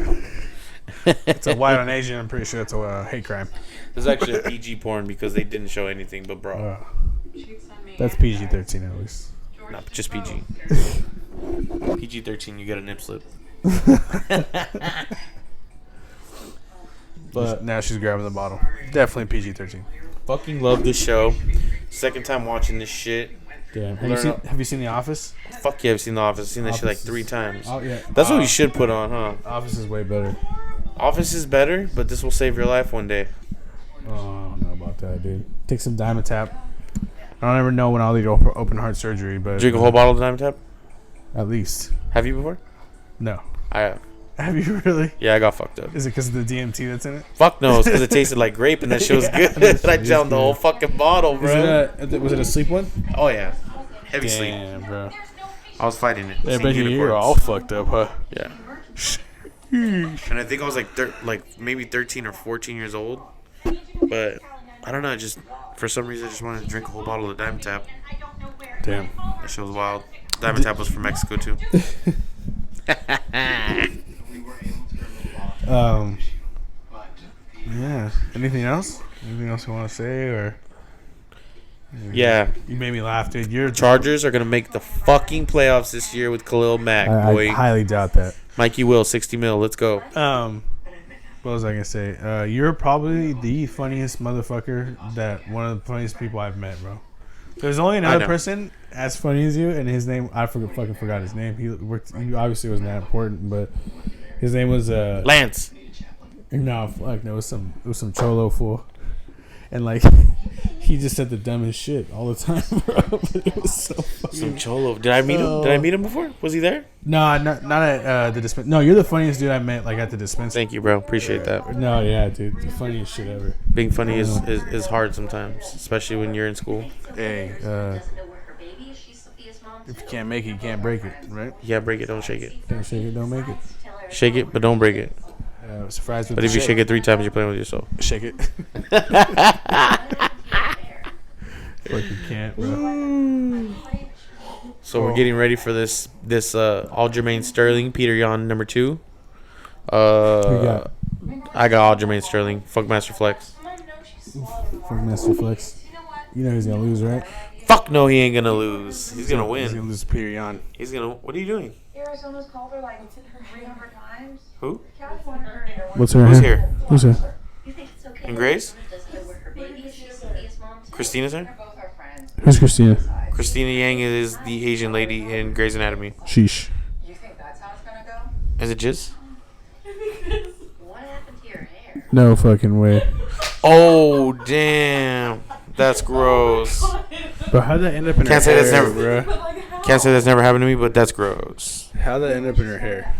It's a white on Asian. I'm pretty sure it's a hate crime. There's actually a PG porn because they didn't show anything but bra. That's PG-13 at least. Not just PG. PG-13, you get a nip slip. But now she's grabbing the bottle. Definitely PG-13. Fucking love this show. Second time watching this shit. Damn. Learn- Have you seen The Office? Fuck yeah, I've seen The Office. I've seen that shit like Office 3 is- times. Oh yeah. That's what we should put on, huh? Office is way better. Office is better, but this will save your life one day. Oh, I don't know about that, dude. Take some Diamond Tap. I don't ever know when I'll need open heart surgery, but Drink a whole bottle of Diamond Tap? at least. Have you before? No. I have. Have you really? Yeah, I got fucked up. Is it because of the DMT that's in it? Fuck no, it's because it tasted like grape and that shit was Yeah, good. I it is downed the good. whole fucking bottle, bro. Was it a sleep one? Oh yeah, heavy sleep. Damn, bro. I was fighting it. Yeah, Seeing bet you're unicorns. all fucked up, huh? Yeah. And I think I was like maybe 13 or 14 years old. But I don't know, just For some reason, I just wanted to drink a whole bottle of Diamond Tap. Damn. That shit was wild. Diamond Tap was from Mexico too. Yeah. Anything else? Anything else you want to say, or? Yeah. You made me laugh, dude. You're Chargers are gonna make the fucking playoffs this year with Khalil Mack, I boy. highly doubt that. Mikey Will, 60 mil. Let's go. What was I gonna say? You're probably the funniest motherfucker one of the funniest people I've met, bro. There's only another person as funny as you, and his name fucking forgot his name. He obviously wasn't that important, but his name was Lance. No, fuck no, it was some cholo fool, and like he just said the dumbest shit all the time, bro. But it was so funny. Some cholo. Did I meet him? Did I meet him before? Was he there? No, not at the dispenser. No, you're the funniest dude I met like at the dispenser. Thank you, bro. Appreciate that. No, yeah, dude, the funniest shit ever. Being funny is hard sometimes, especially when you're in school. Hey, if you can't make it, you can't break it, right? Yeah, break it, don't shake it. Can't shake it, don't make it. Shake it, but don't break it. Surprise with But if you shake it 3 times, you're playing with yourself. shake it. Like you can't, bro. So we're getting ready for this Aljamain Sterling, Peter Yan number 2. I got Aljamain Sterling. Fuck Master Flex. Fuck Master Flex. You know he's gonna lose, right? Fuck no, he ain't gonna lose. He's gonna win. He's gonna lose to Peter Yan. He's gonna. What are you doing? Arizona's called her like 300 times. Who? California heard her. What's her Who's hair? here? Who's her? And Grace? Christina's here? Both our friends. Who's Christina? Christina Yang is the Asian lady in Grey's Anatomy. Sheesh. You think that's how it's gonna go? Is it Jizz? What happened to your hair? No fucking way. Oh damn, that's gross. But how'd that end up in Can't her say that's hair, never- bro? Can't say that's never happened to me, but that's gross. How'd that end up in her hair?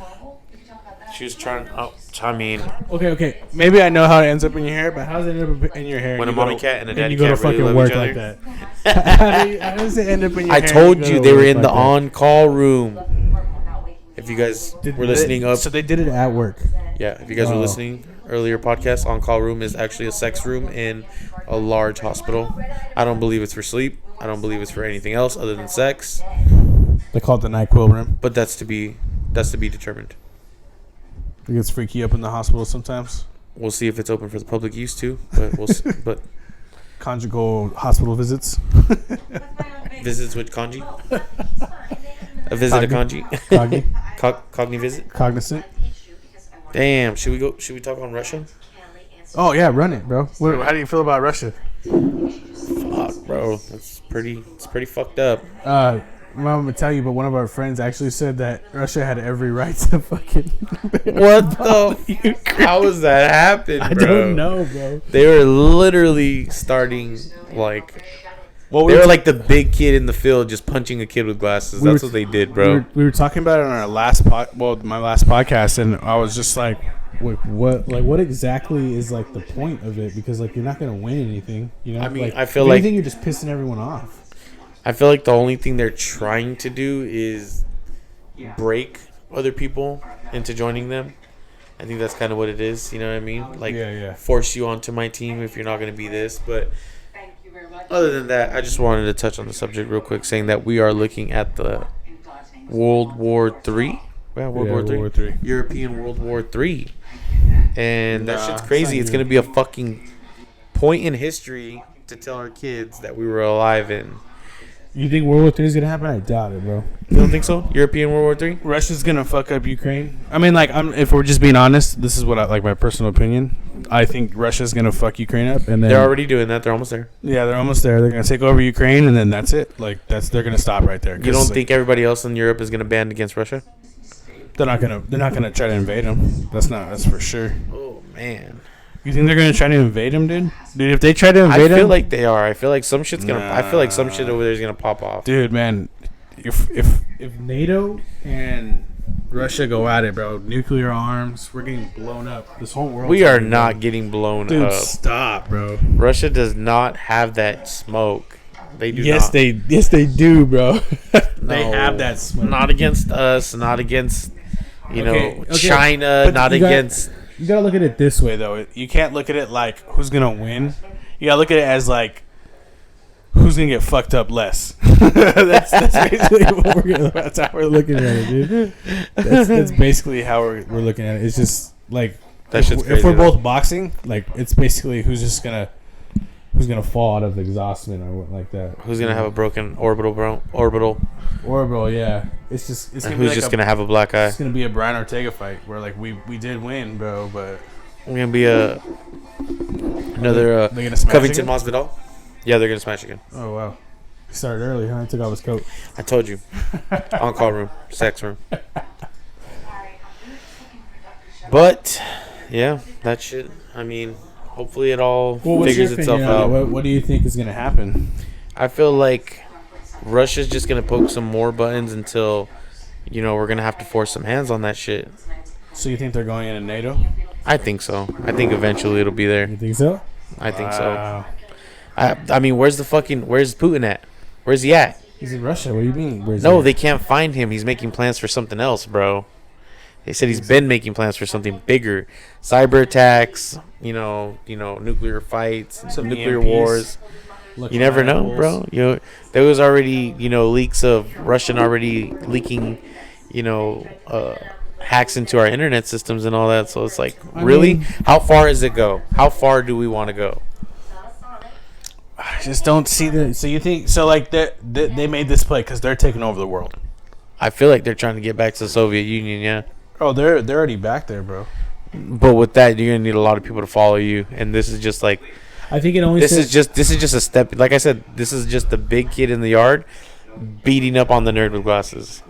She was trying. Oh, I mean, Okay. Maybe I know how it ends up in your hair, but how's it end up in your hair? when a You go mommy to- cat and a daddy you go to cat really fucking love work each like other. that. How does it end up in your I hair? told go you to they were work in like the that? on-call room. If you guys were listening up, So they did it at work. yeah. If you guys were listening earlier podcast, on-call room is actually a sex room in a large hospital. I don't believe it's for sleep. I don't believe it's for anything else other than sex. They call it the NyQuil room. But that's to be determined. It gets freaky up in the hospital sometimes. We'll see if it's open for the public use too. But we'll see. But Conjugal hospital visits. visits with Kanji. A visit to Kanji. Cogni- Cogni visit. cognizant. Damn. Should we go? Should we talk on Russia? Oh yeah, run it, bro. How do you feel about Russia? Fuck, bro. It's pretty fucked up. I'm gonna tell you, but one of our friends actually said that Russia had every right to fucking. What the? How does that happen, bro? I don't know, bro. They were literally starting like. Well, They were like the big kid in the field just punching a kid with glasses. We That's were- what they did, bro. We were talking about it on our last my last podcast, and I was just like, what exactly is like the point of it? Because like you're not gonna win anything, you know. I mean, like, I feel if like- anything, you're just pissing everyone off. I feel like the only thing they're trying to do is break other people into joining them. I think that's kind of what it is. You know what I mean? Like Yeah. force you onto my team if you're not going to be this. But other than that, I just wanted to touch on the subject real quick, saying that we are looking at the World War III. Yeah, World War III. European World War III. And that shit's crazy. It's going to be a fucking point in history to tell our kids that we were alive in. You think World War III is gonna happen? I doubt it, bro. You don't think so? European World War III? Russia's gonna fuck up Ukraine. I mean, like, if we're just being honest, this is what I like. My personal opinion. I think Russia's gonna fuck Ukraine up, and then They're already doing that. They're almost there. yeah, they're almost there. They're gonna take over Ukraine, and then that's it. Like they're gonna stop right there. You don't think everybody else in Europe is going to band against Russia? they're not gonna try to invade them? That's for sure. Oh, man. You think they're gonna try to invade them, dude? Dude, if they try to I invade feel them, like they are. I feel like some shit's going to... I feel like some shit over there is going to pop off. dude, man, if NATO and Russia go at it, bro, nuclear arms, we're getting blown up. This whole world. We are not getting blown Dude, up. stop, bro. Russia does not have that smoke. They do Yes, not. they do, bro. They No. have that smoke. Not against us. Not against, Okay. China. But Not you gotta- against... You gotta look at it this way, though. You can't look at it like who's gonna win. You gotta look at it as like who's gonna get fucked up less. that's basically that's how we're looking at it, dude. That's basically how we're looking at it. It's just like That shit's if crazy, we're though. both boxing, like it's basically who's gonna fall out of exhaustion or what like that. Who's gonna have a broken orbital? Orbital, yeah. It's And gonna who's be like just gonna have a black eye? It's gonna be a Brian Ortega fight where like we did win, bro, but We're gonna be another they're gonna smash Covington again? Masvidal. Yeah, they're gonna smash again. Oh wow, he started early, huh? He took off his coat. I told you. On call room, sex room. But yeah, that shit. I mean, hopefully it all figures itself out. What do you think is gonna happen? I feel like Russia's just gonna poke some more buttons until, we're gonna have to force some hands on that shit. So you think they're going into NATO? I think so. I think eventually it'll be there. You think so? I think so. Wow. I mean, where's Putin at? Where's he at? He's in Russia. What do you mean? No, they can't find him. He's making plans for something else, bro. They said he's been making plans for something bigger. Cyber attacks, nuclear fights, Some nuclear EMPs. wars. You never know, bro. There was already, leaks of Russian already leaking, hacks into our internet systems and all that. So it's like, really? How far does it go? How far do we want to go? I just don't see the. So you think so? Like they made this play because they're taking over the world. I feel like they're trying to get back to the Soviet Union, yeah. Oh, they're already back there, bro. But with that, you're gonna need a lot of people to follow you, and this is just like I think it only. this is just a step. Like I said, this is just the big kid in the yard beating up on the nerd with glasses,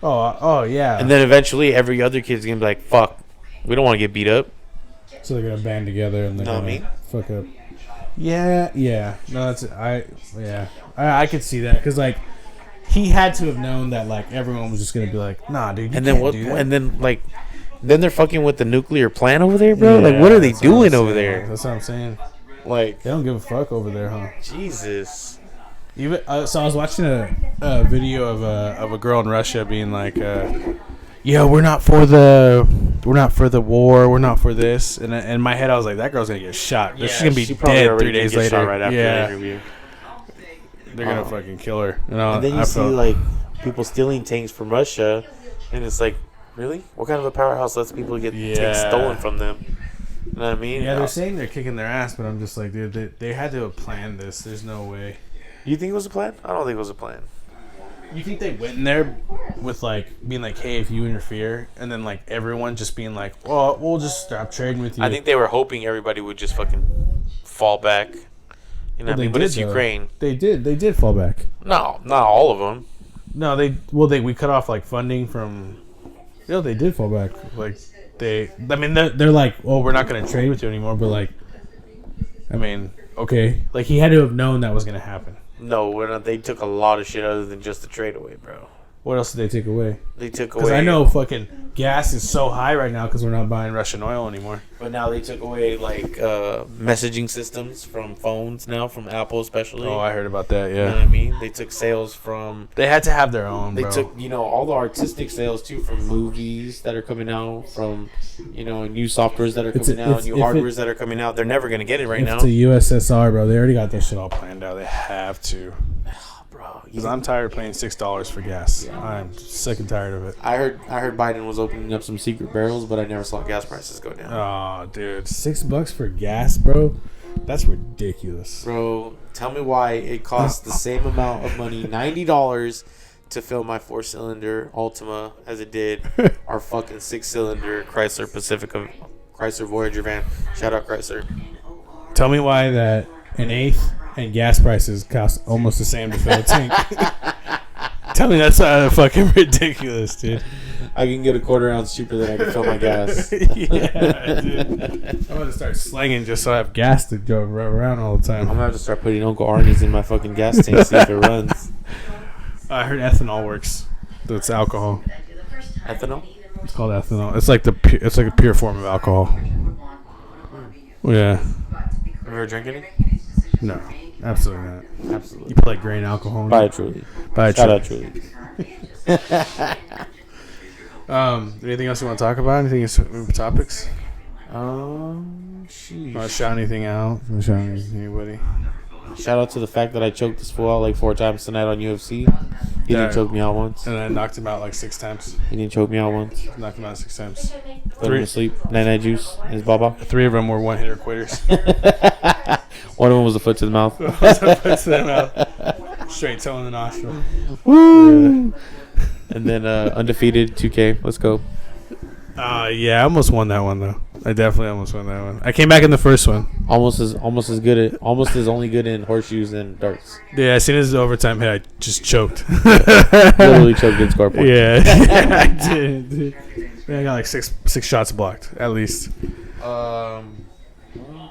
Oh yeah. and then eventually every other kid's gonna be like, "Fuck, we don't want to get beat up." So they're gonna band together and they're Know what I gonna mean? fuck up. Yeah. No, I could see that because like he had to have known that like everyone was just gonna be like, nah, dude. You And then can't what? do that. And then they're fucking with the nuclear plant over there, bro. Like, what are they that's what I'm doing over saying. there? That's what I'm saying. Like, They don't give a fuck over there, huh? Jesus. Even so, I was watching a video of a girl in Russia being like, "Yeah, we're not for the war. We're not for this." And in my head, I was like, "That girl's gonna get shot. She's gonna be dead 3 days later." right after the interview. They're gonna fucking kill her. And then you see like people stealing tanks from Russia, and it's like, really? What kind of a powerhouse lets people get tanks stolen from them? You know what I mean? yeah, they're saying they're kicking their ass, but I'm just like, dude, they had to have planned this. There's no way. You think it was a plan? I don't think it was a plan. You think they went in there with like being like, "Hey, if you interfere," and then like everyone just being like, "Well, we'll just stop trading with you." I think they were hoping everybody would just fucking fall back. You know what I mean? But it's Ukraine. They did fall back. No, not all of them. No, we cut off like funding from. They did fall back. Like they're like, "Well, we're not going to trade with you anymore." But like, I mean, okay, like he had to have known that was going to happen. No, we're not. They took a lot of shit other than just the trade away, bro. What else did they take away? They took Because away. I know fucking gas is so high right now because we're not buying Russian oil anymore. But now they took away like messaging systems from phones now, from Apple especially. Oh, I heard about that. You know what Yeah, I mean? They took sales from. they had to have their own. They Bro. took all the artistic sales too from movies that are coming out, from new softwares that are coming out, new hardwares that are coming out. They're never gonna get it right If now, it's a USSR, bro, they already got this shit all planned out. They have to. bro. Because I'm tired of paying $6 for gas. I'm sick and tired of it. I heard Biden was opening up some secret barrels, but I never saw gas prices go down. Oh, dude, $6 for gas, bro. That's ridiculous. Bro, tell me why it costs the same amount of money, $90, to fill my 4-cylinder Altima as it did our fucking 6-cylinder Chrysler Voyager van. Shout out Chrysler. Tell me why that an eighth and gas prices cost almost the same to fill a tank. Tell me that's fucking ridiculous, dude. I can get a quarter ounce cheaper than I can fill my gas. Yeah, dude. I'm gonna start slanging just so I have gas to drive around all the I'm time. gonna have to start putting Uncle Arnie's in my fucking gas tank, see if it runs. I heard ethanol works. That's alcohol. Ethanol? It's called ethanol. It's like it's like a pure form of alcohol. Yeah. Have you ever drank any? No, absolutely not. Absolutely. You put like grain alcohol in Buy it? it Truly. Buy it Shout out Truly. Truly. Anything else you want to talk about? Anything topics? Sheesh. Want to shout anything out? Want to shout anything, anybody? Shout out to the fact that I choked this fool out like 4 times tonight on UFC. He Yeah. didn't choke me out once. And I knocked him out like 6 times. He didn't choke me out once. Knocked him out 6 times. Put him to sleep. Night juice. His baba. 3 of them were one-hitter quitters. One of them was a foot to the mouth. Straight toe in the nostril. Woo! And then undefeated 2K. Let's go. Yeah, I almost won that one though. I definitely almost won that one. I came back in the first one. Almost as good at only good in horseshoes and darts. Yeah, as soon as the overtime hit, I just choked. Literally choked in score point. Yeah, I did. Dude. I got like six shots blocked at least. I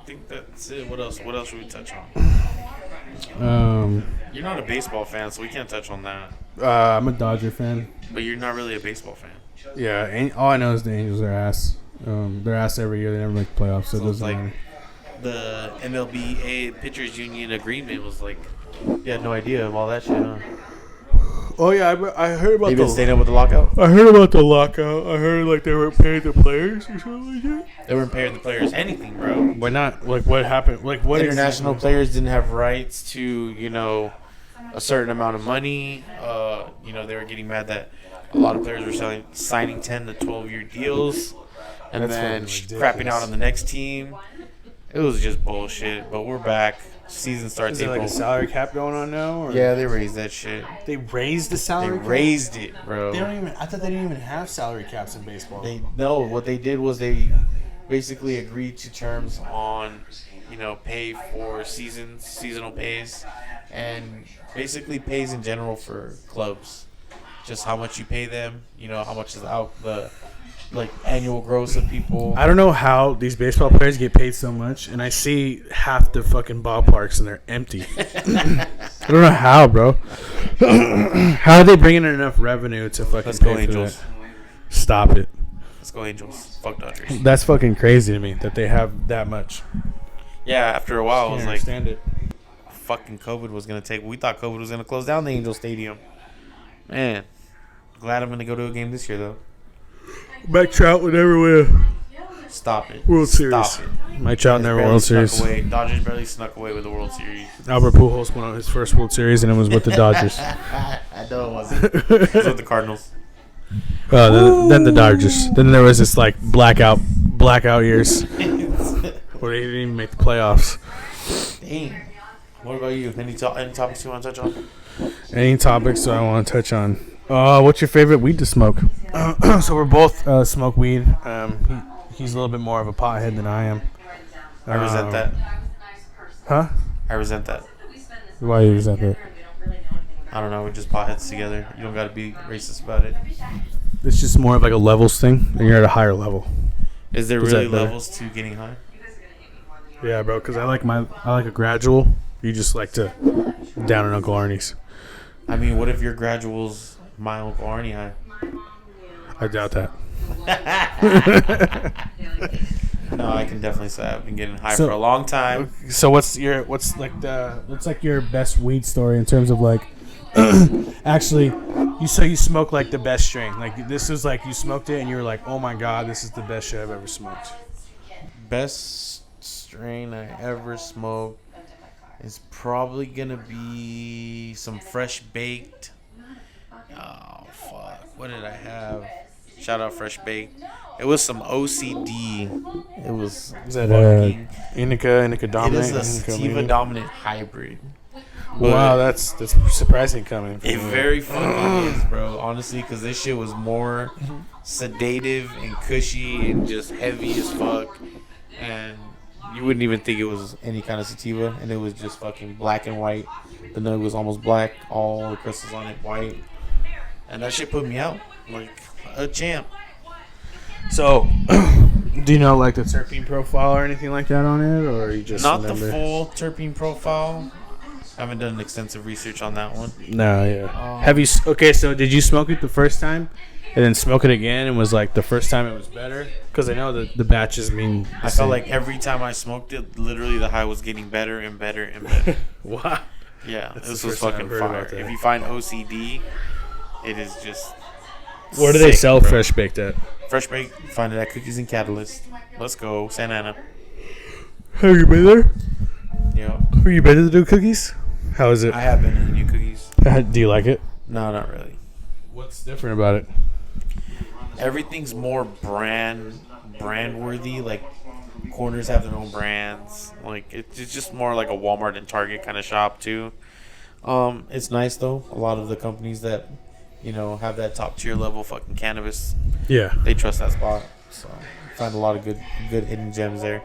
think that's it. What else? What else should we touch on? You're not a baseball fan, so we can't touch on that. I'm a Dodger fan. But you're not really a baseball fan. Yeah, all I know is the Angels are ass. They're ass every year. They never make the playoffs, so it So it's doesn't like matter. the MLB Pitchers Union agreement was like, you had no idea of all that shit, huh? Oh yeah, I heard about They've been staying up with the lockout. I heard about the lockout. I heard like they weren't paying the players or something like that. They weren't paying the players anything, bro. Why not? Like what happened? Like what? International players didn't have rights to, a certain amount of money. They were getting mad that a lot of players were signing 10 to 12-year deals and That's then fucking crapping ridiculous. out on the next team. It was just bullshit. But we're back. Season starts Is there like April. a salary cap going on now? Or? Yeah, they raised that shit. They raised the They salary cap. raised it, bro. They don't even. I thought they didn't even have salary caps in baseball. What they did was they basically agreed to terms on, pay for seasonal pays, and basically pays in general for clubs. Just how much you pay them, how much is out the annual gross of people. I don't know how these baseball players get paid so much, and I see half the fucking ballparks and they're empty. I don't know how, bro. How are they bringing in enough revenue to fucking Let's go pay for Angels. that? Stop it. Let's go Angels. Fuck Dodgers. That's fucking crazy to me that they have that much. Yeah, after a while, I was Can't like, understand it. fucking COVID was going to take. We thought COVID was going to close down the Angel Stadium. Man, glad I'm going to go to a game this year, though. Mike Trout would never win Stop it. World Stop Series. it. Mike Trout never Barely World snuck Series. away. Dodgers barely snuck away with the World Series. Albert Pujols won his first World Series, and it was with the Dodgers. I know it wasn't. It was with the Cardinals. Then the Dodgers. Then there was this like blackout years where they didn't even make the playoffs. Dang. What about you? Any topics you want to touch on? Any topics I want to touch on? What's your favorite weed to smoke? So we're both smoke weed. He's a little bit more of a pothead than I am. I resent that. Huh? I resent that. Why do you resent that? I don't know. We're just potheads together. You don't got to be racist about it. It's just more of like a levels thing, and you're at a higher level. Is there Is really that better? levels to getting high? Yeah, bro. Because I like a gradual. You just like to down in Uncle Arnie's. I mean, what if your gradual's my Uncle Arnie high? I doubt that. No, I can definitely say I've been getting high So- for a long time. So what's your best weed story in terms of like actually you smoke like the best strain, like this is like you smoked it and you were like, oh my god, this is the best shit I've ever smoked. Best strain I ever smoked is probably gonna be some fresh baked. Oh fuck! What did I have? Shout out Fresh Baked. It was some OCD. It was Is that fucking. indica It dominant? is a sativa dominant hybrid. Wow, that's surprising coming from It you. very fucking is, bro. Honestly, because this shit was more sedative and cushy and just heavy as fuck. And you wouldn't even think it was any kind of sativa. And it was just fucking black and white. The nug was almost black. All the crystals on it white. And that shit put me out like a champ. So do you know like the terpene profile or anything like that on it, or you just Not the remember? full terpene profile. I haven't done extensive research on that one. No, yeah. Have you? Okay, so did you smoke it the first time, and then smoke it again, and was like the first time it was better? Because I know that the batches mean. I felt like every time I smoked it, literally the high was getting better and better and better. wow. Yeah, That's this the was first time fucking I've heard fire. about that. If you find OCD, it is just. Where do they sick, sell bro. fresh baked at? Fresh Baked? Find it at Cookies and Catalyst. Let's go, Santa Ana. Have you been there? Yeah. Were you been to the new cookies? How is it? I have been in the new cookies. Do you like it? No, not really. What's different about it? Everything's more brand worthy. Like Corners have their own brands. Like it's just more like a Walmart and Target kind of shop too. It's nice though. A lot of the companies that have that top tier level fucking cannabis, Yeah. they trust that spot. So find a lot of good hidden gems there.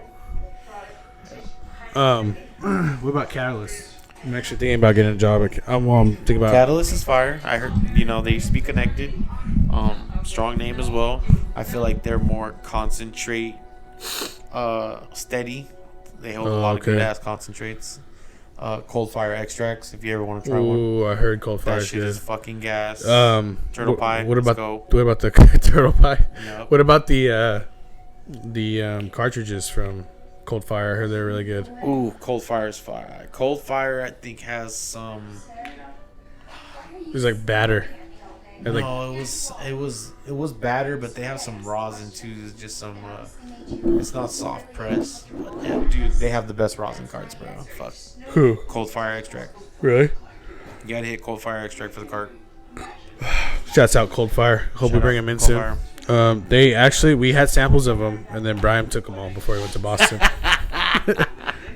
What about Catalyst? I'm actually thinking about getting a job. I'm thinking about. Catalyst is fire. I heard they used to be connected. Strong name as well. I feel like they're more concentrate, steady. They hold a lot of good ass concentrates. Cold Fire extracts. If you ever want to try one. Ooh, I heard Cold Fire. That shit is fucking gas. Turtle pie. What about go. what about the turtle pie? Yep. What about the cartridges from Cold Fire? I heard they're really good. Ooh, Cold Fire is fire. Cold Fire, I think, has some. It was like batter. And like, No, it was batter, but they have some rosin too. It's just some. It's not soft press, but yeah, dude, they have the best rosin carts, bro. Fuck. who? Cold Fire extract. Really? You gotta hit Cold Fire extract for the cart. Shouts out Cold Fire. Hope we Shout bring out them in Cold soon. Fire. We had samples of them, and then Brian took them all before he went to Boston.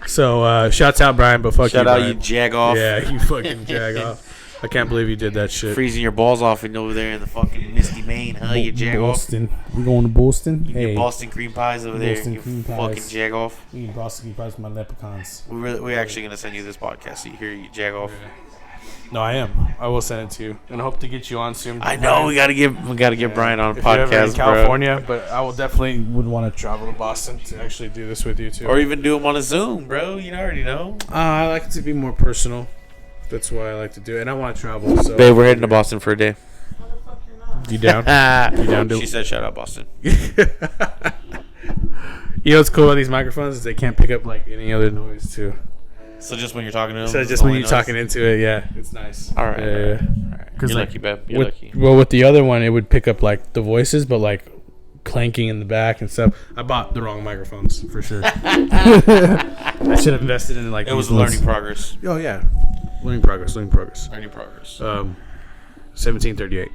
So, shouts out Brian, but fuck Shout you, out Brian. you jag off. Yeah, you fucking jag off. I can't believe you did that shit. Freezing your balls off and over there in the fucking misty Maine, huh? You jag off. Boston. We're going to Boston. You Hey, get Boston cream pies over Boston there. You cream fucking pies. jag off. we need Boston cream pies with my leprechauns. We're actually gonna send you this podcast so you hear you jag off. No, I am. I will send it to you, and I hope to get you on soon. I know we gotta get Brian on a if you're ever in podcast, California, but I will definitely would want to travel to Boston to actually do this with you too. bro. Or even do them on a Zoom, bro. You already know. I like it to be more personal. That's why I like to do it, and I want to travel. So, Babe, we're heading to Boston for a day. You down? You down to She said, "Shout out Boston." You know what's cool about these microphones is they can't pick up like any other noise too. So just when you're talking to them. So it's just when only you're noise? talking into it, yeah, it's nice. All right. Yeah, all right, yeah. all right. 'Cause, You're like, lucky, babe. You're lucky. With the other one, it would pick up like the voices, but like clanking in the back and stuff. I bought the wrong microphones for sure. I should have invested in like. It was these a ones. learning progress. Oh yeah, learning progress. Learning progress. 1738.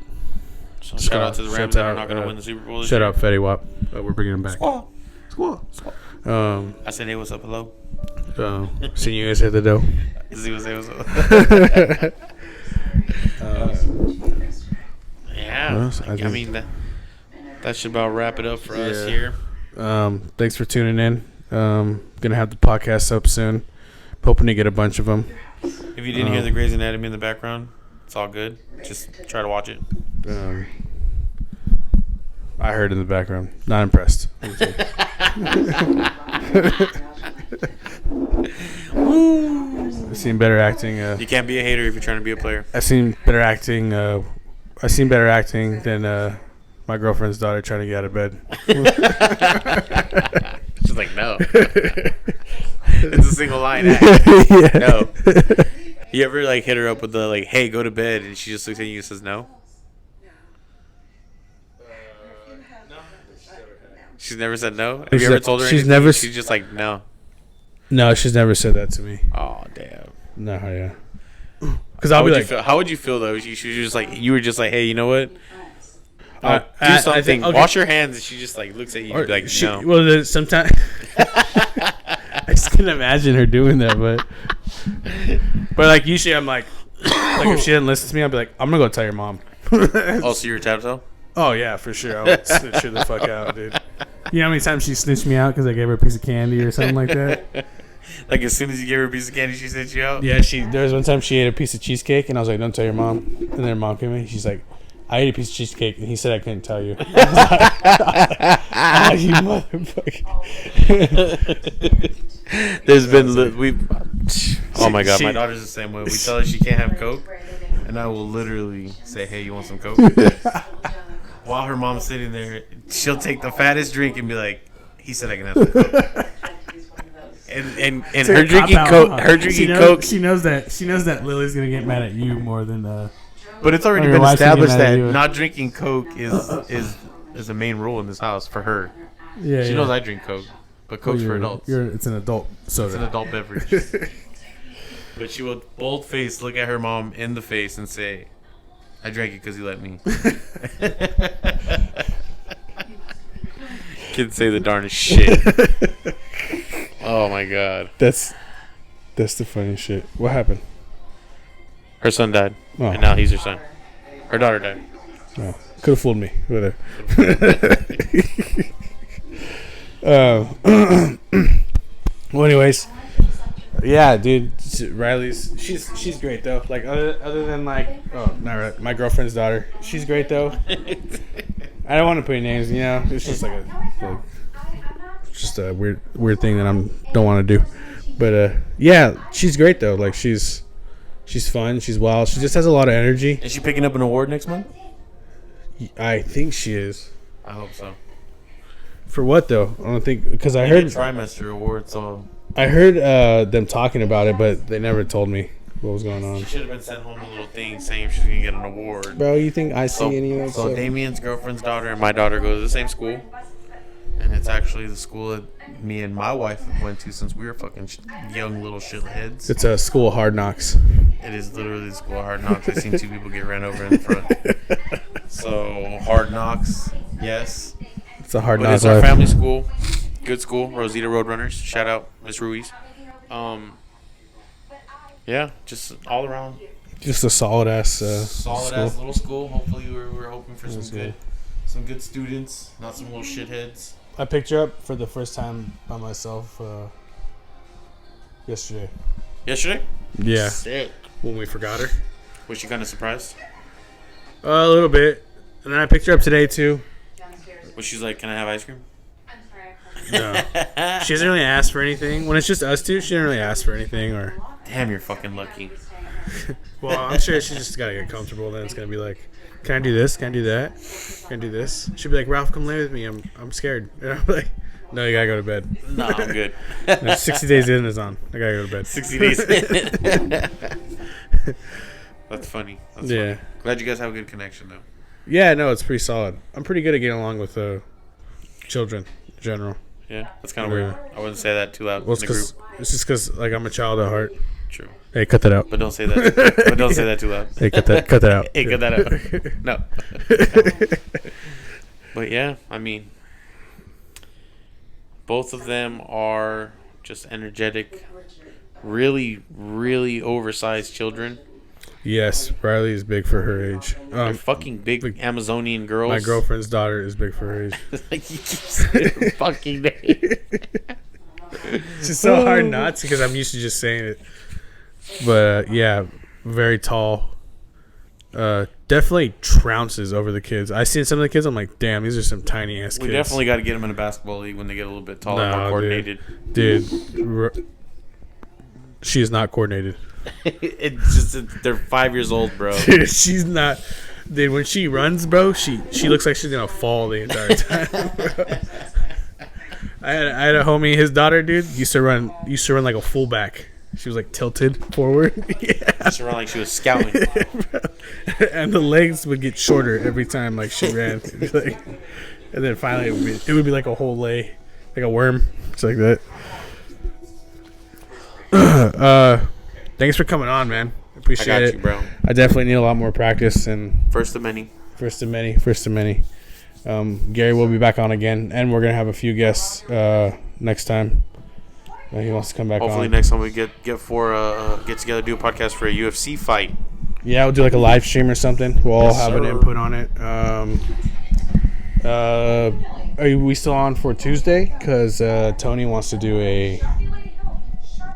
So shout out to the Shout Rams that are out, not going to win the Super Bowl. This Shout year. out Fetty Wap. We're bringing him back. Squall. Squall. I said, "Hey, what's up? Hello." Seeing you guys hit the dough. See what's up. Yeah. Well, I I think- mean, that should about wrap it up for us Yeah. here. Thanks for tuning in. Gonna have the podcast up soon. Hoping to get a bunch of them. If you didn't hear the Grey's Anatomy in the background, it's all good. Just try to watch it. I heard in the background. Not impressed. I've seen better acting. You can't be a hater if you're trying to be a player. I've seen better acting. I've seen better acting than my girlfriend's daughter trying to get out of bed. She's like, no. It's a single line act. Yeah. No. You ever like hit her up with the like, hey, go to bed, and she just looks at you and says no? She's never said no. Have you ever told her She's anything? never. She's just like no. No, she's never said that to me. Oh damn. No, yeah. Because I'll be like, how would you feel though? She was just like, you were just like, hey, you know what? I Do something. think- okay. Wash your hands. And she just like looks at you and be like, she, no. well, then sometimes I just can imagine her doing that, but like usually I'm like if she didn't listen to me, I'll be like, I'm gonna go tell your mom. Oh, so you're a tattletale? Oh yeah, for sure. I would snitch her the fuck out, dude. You know how many times she snitched me out because I gave her a piece of candy or something like that? Like as soon as you gave her a piece of candy, she sent you out. Yeah, there was one time she ate a piece of cheesecake and I was like, don't tell your mom. And then her mom came in, she's like, I ate a piece of cheesecake and he said I couldn't tell you. I was like, ah, you motherfucker. There's been oh my god, She- my daughter's the same way. We tell her she can't have Coke, and I will literally say, "Hey, you want some Coke?" While her mom's sitting there, she'll take the fattest drink and be like, "He said I can have some Coke." And her drinking Coke, She knows that Lily's gonna get mad at you more than but it's already Or been your wife's gonna get established mad at that you. not drinking Coke is a main rule in this house for her. yeah. She knows I drink Coke. but Coke's for adults. It's an adult soda. It's an adult beverage. But she will bold-faced look at her mom in the face and say, I drank it because you let me. Kids say the darndest shit. Oh, my God. That's the funniest shit. What happened? Her son died, Oh. and now he's her son. Her daughter died. Oh, could have fooled me. Whatever. Well, anyways, yeah, dude, Riley's she's great though. Like other than like not right, my girlfriend's daughter, she's great though. I don't want to put any names, you know. It's just just a weird thing that don't want to do. But yeah, she's great though. Like she's fun. She's wild. She just has a lot of energy. Is she picking up an award next month? I think she is. I hope so. For what though? I don't think because I Maybe heard a trimester award, so I heard them talking about it, but they never told me what was going on. she should have been sent home a little thing saying if she's gonna get an award. Bro, you think I see So, any of that so stuff? Damien's girlfriend's daughter and my daughter go to the same school, and it's actually the school that me and my wife went to since we were fucking young little shitheads. It's a school of hard knocks. It is literally the school of Hard Knocks. I've seen 2 people get ran over in the front. So Hard Knocks, yes. It's a hard But knock it's our life. family school. Good school. Rosita Roadrunners. Shout out Miss Ruiz. Yeah, just all around Just a solid ass solid school. ass little school. Hopefully we're hoping for That's some good students, not some little shitheads. I picked her up for the first time by myself yesterday. Yesterday? Yeah, Sick. when we forgot her. Was she kind of surprised? A little bit, and then I picked her up today too. Was she like, "Can I have ice cream?" No, she doesn't really ask for anything. When it's just us two, she didn't really ask for anything. Or Damn, you're fucking lucky. well, I'm sure she's just gotta get comfortable. Then it's gonna be like, can I do this? Can I do that? Can I do this? She'll be like, Ralph, come lay with me. I'm scared. And I'm like, no, you gotta go to bed. No, I'm good. No, 60 days in is on. I gotta go to bed. 60 days. That's funny. That's Yeah. funny. Glad you guys have a good connection though. Yeah, no, it's pretty solid. I'm pretty good at getting along with children in general. Yeah, that's kind of weird. I wouldn't say that too loud Well, in the group. it's just because like I'm a child at heart. True. Hey, cut that out. But don't say that. But don't say that too loud. Hey, cut that out. Hey, cut that out. No. But yeah, I mean, both of them are just energetic, really, really oversized children. Yes, Riley is big for her age. They're fucking big Amazonian girls. My girlfriend's daughter is big for her age. Like, you keep saying her fucking name. It's just so hard not to because I'm used to just saying it. But yeah, very tall. Definitely trounces over the kids. I seen some of the kids. I'm like, damn, these are some tiny ass kids. We definitely got to get them in a basketball league when they get a little bit taller, more coordinated. Dude, she is not coordinated. It's just they're 5 years old, bro. Dude, she's not. Dude, when she runs, bro, she looks like she's gonna fall the entire time. Bro. I had a homie, his daughter, dude, used to run like a fullback. She was like tilted forward. Yeah. She ran like she was scouting. And the legs would get shorter every time like she ran. Like, and then finally it would be like a whole lay, like a worm. It's like that. Thanks for coming on, man. Appreciate I got it. you, bro. I definitely need a lot more practice and First of many. first of many. Gary will be back on again, and we're gonna have a few guests next time. He wants to come back Hopefully on. next time we get together, do a podcast for a UFC fight. Yeah, we'll do like a live stream or something. We'll all Yes, have an sir. input on it. Are we still on for Tuesday? Because Tony wants to do a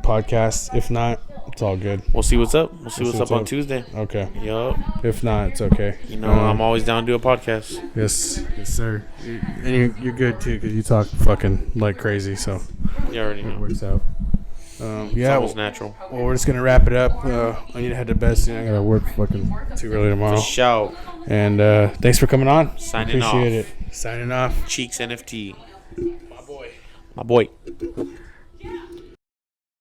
podcast. If not, it's all good. We'll see what's up. We'll see what's up on up. Tuesday. Okay. Yup. If not, it's okay. You know, I'm always down to do a podcast. Yes, sir. And you're good too because you talk fucking like crazy, so You already it know. works out. It's Yeah. almost natural. Well, we're just gonna wrap it up. I need to head to bed soon. I gotta work fucking too early tomorrow. Shout. And thanks for coming on. Signing Appreciate off. it. Signing off. Cheeks NFT. My boy.